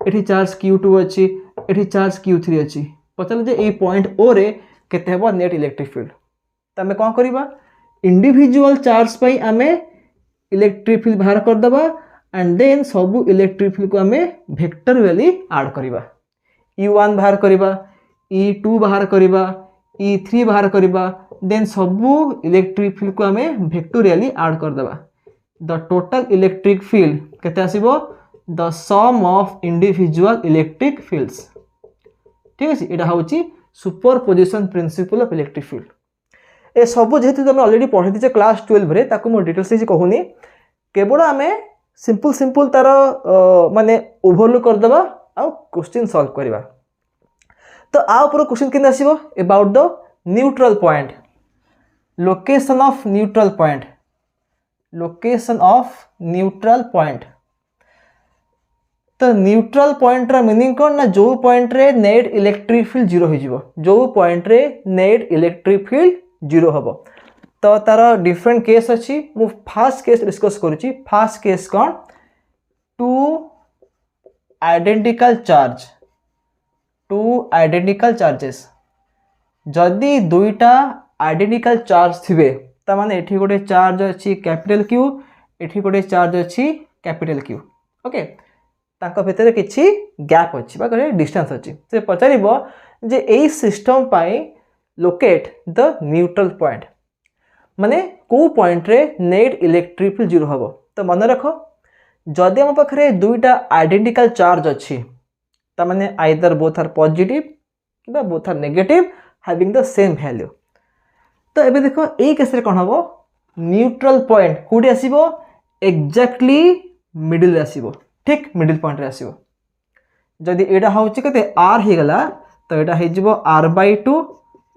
एठी चार्ज Q2 अच्छी एठी चार्ज Q3 अच्छी पचारे जे ए पॉइंट ओ रे केते हेबो नेट इलेक्ट्रिक फील्ड तो आम कौन करवा इंडिविजुअल चार्ज पई आमे इलेक्ट्रिक फील्ड बाहर कर दबा एंड देन सबू इलेक्ट्रिक फील्ड को आमे वेक्टर वैली ऐड करवा E1 बाहर करवा E2 बाहर करवा E3 बाहर करवा देन सबू इलेक्ट्रिक फील्ड को आमे वेक्टोरियली ऐड कर दबा द टोटल इलेक्ट्रिक फील्ड केते आसीबो the sum of individual electric fields ठीक अछि एटा होची superposition principle of electric field ए सबू जेहेतु तुम ऑलरेडी पढ़ी दिजे क्लास 12 रे ताको मो डिटेल्स से कहूनी केवल आमे सिंपल तार माने ओवरलुक कर दबा आ क्वेश्चन सॉल्व करवा तो आ ऊपर क्वेश्चन केन आसीबो about the neutral point location of neutral point location of neutral point तो न्यूट्रल पॉइंट रा मीनिंग कोन ना जो पॉइंट रे नेट इलेक्ट्रिक फील्ड जीरो हो जिवो जो पॉइंट रे नेट इलेक्ट्रिक फील्ड जीरो हबो तो तार डिफरेंट केस अच्छी मु फास्ट केस डिस्कस करूची फास्ट केस कौन टू आइडेंटिकल चार्जेस जदि दुईटा आइडेंटिकल चार्ज थिबे ता माने एठी गोटे चार्ज अच्छी कैपिटल क्यू एठी गोटे चार्ज अच्छी कैपिटल क्यू ओके तांको भितर किछि गैप अच्छी बा गोटे डिस्टेंस अच्छी से पचारिबो जे एई सिस्टम पाई लोकेट द न्यूट्रल पॉइंट माने को पॉइंट रे नेट इलेक्ट्रिक फील्ड जीरो हबो तो मन रखो जदि हम पाखरे दुईटा आइडेंटिकल चार्ज अच्छी ता माने आइदर बोथ आर पॉजिटिव किबा both are negative having the same value तो एबे देखो ए केस रे कोन हबो न्यूट्रल पॉइंट कोडी आसीबो एग्जैक्टली मिडिल रे आसीबो ठीक मिडिल पॉइंट रे आसीबो जदि एटा होउची कते r हे गला तो एटा हे जिवो r/2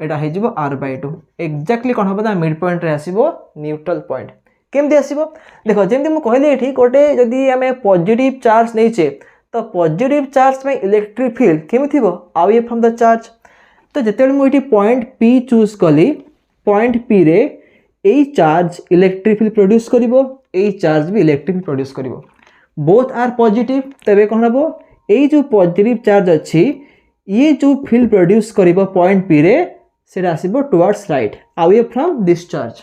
एटा हे जिवो r/2 एग्जैक्टली कोन हबो ना मिड पॉइंट रे आसीबो न्यूट्रल पॉइंट केमदी आसीबो देखो जेमती मु कहली एठी गोटे जदि हमें पॉजिटिव चार्ज नैचे तो पॉजिटिव चार्ज में इलेक्ट्रिक फील्ड केमि थिबो अवे फ्रॉम द चार्ज तो जेतेबेले मु एठी पॉइंट P चूज कली पॉइंट P रे एई चार्ज इलेक्ट्रिक फील्ड प्रोड्यूस करिवो एई चार्ज भी इलेक्ट्रिक फील्ड प्रोड्यूस करिवो बोथ आर पॉजिटिव तबे कोन हबो एई जो पॉजिटिव चार्ज अच्छी ये जो फील्ड प्रोड्यूस करिवो पॉइंट P रे सेटा आसीबो towards right away from this charge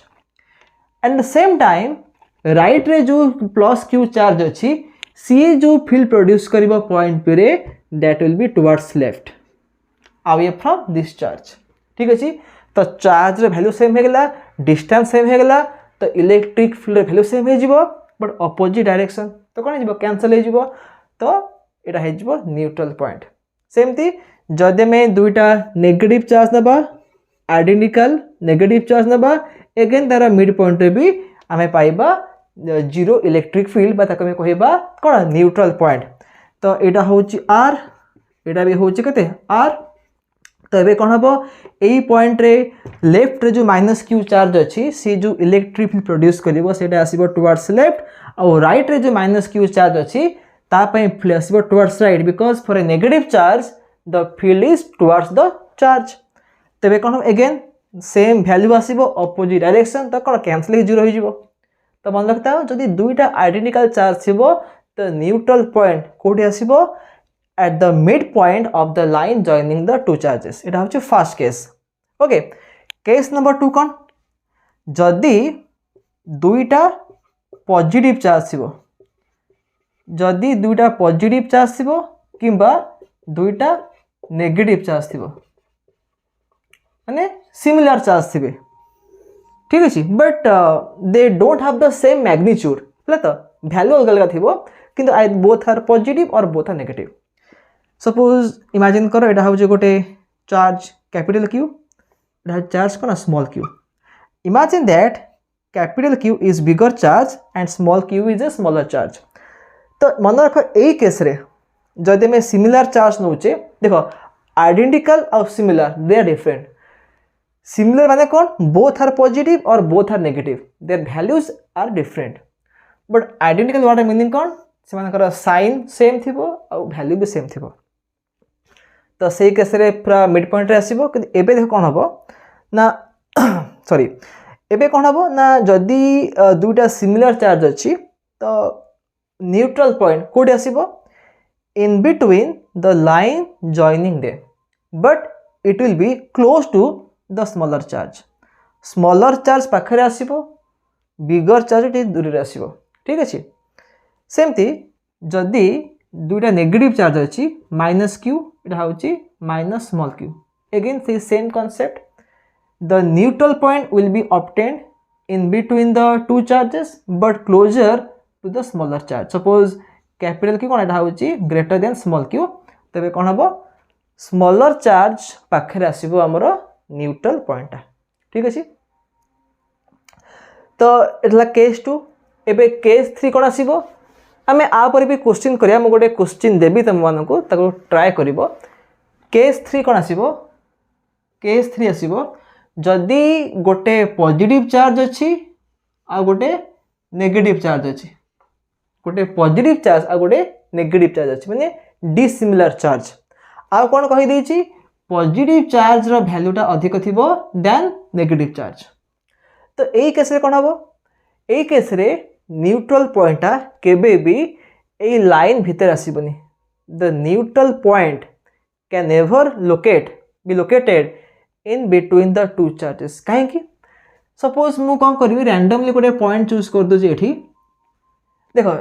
and the same time right रे जो प्लस क्यू चार्ज अच्छी सी जो फील्ड प्रोड्यूस करिवो पॉइंट P रे that will be towards left away from this charge ठीक अछि तो चार्ज रे वैल्यू सेम हे गेला डिस्टेंस सेम हे गेला तो इलेक्ट्रिक फील्ड रे वैल्यू सेम हे जिवो बट अपोजिट डायरेक्शन तो कोन जिवो कैंसिल हे जिवो तो एटा हे जिवो न्यूट्रल पॉइंट सेमती जदि में दुईटा नेगेटिव चार्ज नबा आइडेंटिकल नेगेटिव चार्ज नबा अगेन तारा मिड पॉइंट रे भी आमे पाइबा जीरो इलेक्ट्रिक फील्ड बा ताको में कहबा कोन न्यूट्रल पॉइंट तो एटा होची r एटा भी होची कते r तो एबे कोन हबो एई पॉइंट रे लेफ्ट रे जो -q चार्ज अछि सी जो इलेक्ट्रिक फील्ड प्रोड्यूस करिवो सेटा आसीबो टुवर्ड्स लेफ्ट और राइट रे जो -q चार्ज अछि ता पय फील्ड आसीबो towards right because for a negative charge the field is towards the charge तबे कोन अगेन सेम वैल्यू आसीबो अपोजिट डायरेक्शन तो कोन कैंसिल हो जीरो हो जिवो तो मन रखता जदि दुईटा आइडेंटिकल चार्ज थिबो तो न्यूट्रल पॉइंट कोठी आसीबो at the midpoint of the line joining the two charges এটা হচ্ছে ফার্স্ট কেস ওকে কেস নাম্বার 2 কোন যদি দুইটা পজিটিভ চার্জ থিবো যদি দুইটা পজিটিভ চার্জ থিবো কিংবা দুইটা নেগেটিভ চার্জ থিবো মানে সিমিলার চার্জ থিবে ঠিক আছে but they don't have the same magnitude বুঝলে তো ভ্যালু अलग अलग থিবো কিন্তু बोथ आर पॉजिटिव और both are negative suppose imagine करो एटा हूँ गोटे चार्ज कैपिटल क्यू एटा चार्ज कौन small Q imagine that capital Q is bigger charge and small Q is a smaller charge तो मन रख यही केस रे जदि मैं सिमिलर चार्ज नौचे देखो आइडेंटिकल और similar they are different similar माने कौन, बोथ आर पॉजिटिव और both are negative, their values are different, but identical water meaning कौन, से मानकर साइन सेम थिबो और वैल्यू भी सेम थिबो। तो से केस रे पूरा मिड पॉइंट रे आसीबो। कि एबे देख कोन हबो ना सॉरी एबे कोन हबो ना जदी दुटा सिमिलर चार्ज अछि तो न्यूट्रल पॉइंट कोड आसीबो in between the line joining them, but it will be close to the smaller charge पाखरे आसीबो, बिगर चार्ज टी दूर रे आसीबो। ठीक अछि। सेमती जदी दुटा नेगेटिव चार्ज अछि माइनस क्यू इटा होची माइनस स्मॉल क्यू, अगेन से same concept, the neutral point will be obtained in between the two charges but closer to the smaller charge. Suppose capital Q कोन एटा होची ग्रेटर देन स्मॉल क्यू, तबे कोन हबो smaller charge पाखरे आसीबो हमरो neutral point. ठीक अछि। तो एटला केस 2। एबे केस 3 कोन आसीबो, आमे आ पर भी क्वेश्चन करिया, मो गोटे क्वेश्चन देबी तुम मानकू ताको ट्राई करिवो। केस 3 कोन आसीबो, केस 3 आसीबो जदी गोटे पॉजिटिव चार्ज अछि आ गोटे नेगेटिव चार्ज अछि, गोटे पॉजिटिव चार्ज आ गोटे नेगेटिव चार्ज अछि, माने डिसिमिलर चार्ज। आ कोन कहि देछि पॉजिटिव चार्ज रो वैल्यूटा अधिक थिबो देन नेगेटिव चार्ज। तो एई केस रे कोन हबो, एई केस रे न्यूट्रल पॉइंटा केबे भी एई लाइन भीतर आसीबनी। The neutral point can never be located in between the two charges. काहे कि सपोज मु कोन करबी रैंडमली गोटे पॉइंट चूज कर दो एठी, देखो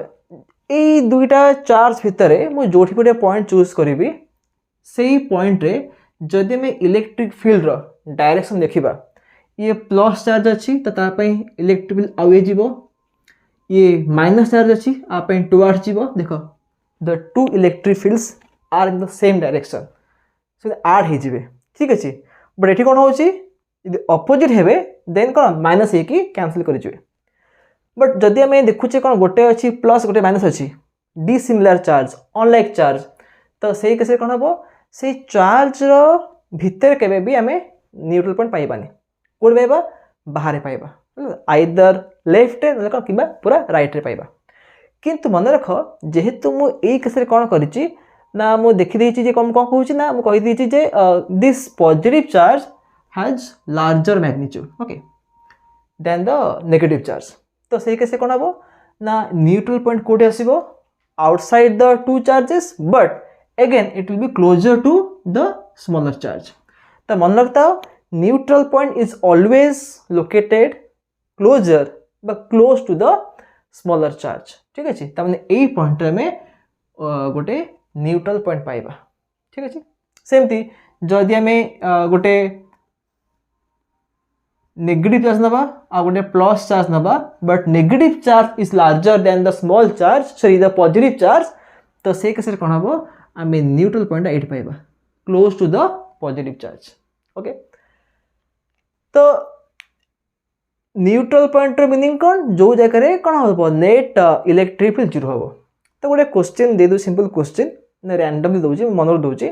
एई दुईटा चार्ज भितर मु जोठी गोटे पॉइंट चूज करिवि, सेई पॉइंट रे जदि में इलेक्ट्रिक फील्ड रो डायरेक्शन देखिबा, ये प्लस चार्ज अछि त ता पई इलेक्ट्रिक फील्ड आवे जीवो, ये माइनस चार्ज अछि आ पई टुवर्ड्स जीवो। देखो the two electric fields are in the same direction, so add हे जीवे। ठीक अछि। बट एठी कोन होची यदि ऑपोजिट हेबे देन कोन माइनस हे की कैंसिल करि जीवे। बट जदि हमें देखुचे कोन गोटे अछि प्लस गोटे माइनस अछि, डिसिमिलर चार्ज अनलाइक चार्ज, तो सेही केसे कोन हबो से चार्ज रो भितर केबे भी हमें न्यूट्रल पॉइंट पाइबानी, कोड पाइबा बाहर पाइबा, आइदर लेफ्ट रे न किबा पूरा राइट रे पाइबा। किंतु मन रख जेहेतु मु एई केसे कोन करिची ना मु देखि देछि जे कम कहूची ना मु कहि देछि जे this positive charge has larger magnitude okay than the negative charge. तो सेही केसे कोन हबो ना न्यूट्रल पॉइंट कोड आसीबो outside the two charges, but again it will be closer to the smaller charge। तो मन रखता neutral point is always located closer but close to the smaller charge। ठीक अछि। त माने एई पॉइंट में गोटे न्यूट्रल पॉइंट पाइबा। ठीक अछि। सेमती जदि हमें गोटे नेगेटिव चार्ज नबा आ गोटे प्लस चार्ज नबा, but negative charge is larger than the small charge sorry the positive charge, तो से केस रे कोन हबो आमे न्यूट्रल पॉइंट एट पाइबा close to the positive charge. Okay. तो न्यूट्रल पॉइंट रो मीनिंग कोन, जो जगह रे कोन हबो नेट इलेक्ट्रिक फील्ड जीरो हबो। तो गोटे क्वेश्चन दे दो, सिंपल क्वेश्चन ने रैंडमली दोची मनर दोची।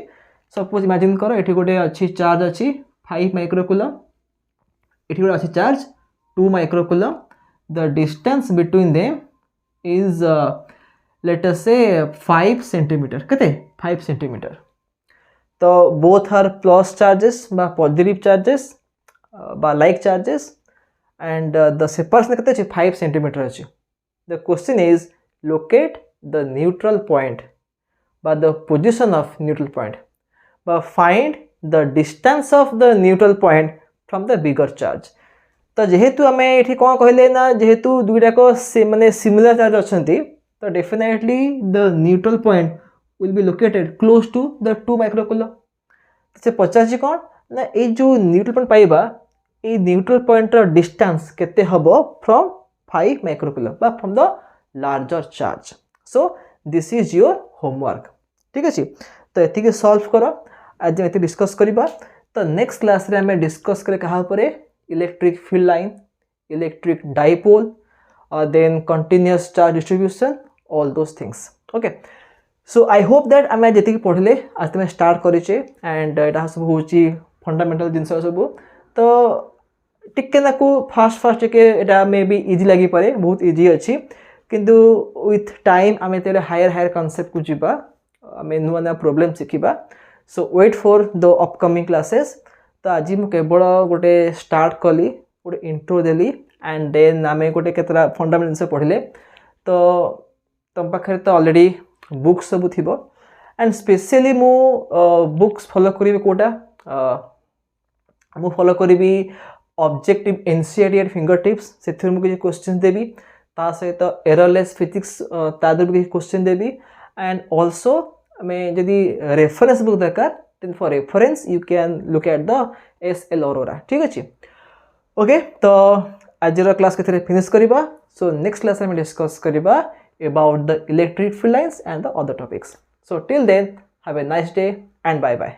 सपोज इमेजिन करो एठी गोटे अछि चार्ज अछि 5 माइक्रोकूलम, एठी गोटे अछि charge 2 microcoulomb, the distance between them is let us say 5 centimetre, कते 5 सेंटीमीटर। तो बोथ आर प्लस चार्जेस बा पॉजिटिव चार्जेस बा like charges and the separation कते अछि 5 सेंटीमीटर अछि। The question is locate the neutral point बा the position of neutral point बा find the distance of the neutral point from the bigger charge. तो जेहेतु आमे एठी कोन कहले ना जेहेतु दुईटा को माने सिमिलर चार्ज अछंती, तो definitely the neutral point will be located close to the 2 microcoulomb. से पचासी कौन ना ये जो न्यूट्रल पॉइंट पाइबा ये न्यूट्रल पॉइंट रो डिस्टेंस केते हबो फ्रॉम 5 माइक्रोकूलम बा from the larger charge. So this is your homework. ठीक अछि। तो एति के सॉल्व करो, आज एति डिस्कस करिबा। तो नेक्स्ट क्लास रे हमें डिस्कस करे कहा परे electric field line, electric dipole, then continuous charge distribution, all those things। okay, so I hope that आमे जेति पढले आज तमे स्टार्ट करिचे एंड एटा सब होची फंडामेंटल जिंस सब तो टिके नाकू फास्ट टिके एटा मे बी इजी लगी पारे बहुत इजी अच्छी किंतु विथ टाइम आम जो हायर कॉन्सेप्ट को जीवा आम नुआ नुआ प्रॉब्लम शिखा so wait for the upcoming classes तो आज मुझे केवल गोटे स्टार्ट कली गोटे इंट्रो देली एंड देन आम गोटे केतरा फंडामेंटल्स पढ़ले तो तुम पाखे तो ऑलरेडी बुक्स सब थी एंड स्पेशली मु बुक्स फॉलो करी कोटा मु फॉलो करी ऑब्जेक्टिव एनसीईआरटी फिंगर टिप्स से किसी क्वेश्चन देवी ता सहित एररलेस फिजिक्स तादर भी क्वेश्चन देवी एंड ऑल्सो मैं जदि रेफरेंस बुक दरकार then for reference you can look at the SL Arora ठीक अच्छे ओके तो आज क्लास के फिनिश करवा सो नेक्स्ट क्लास में डिस्कस करवा about the electric field lines and the other topics so till then have a nice day and bye bye.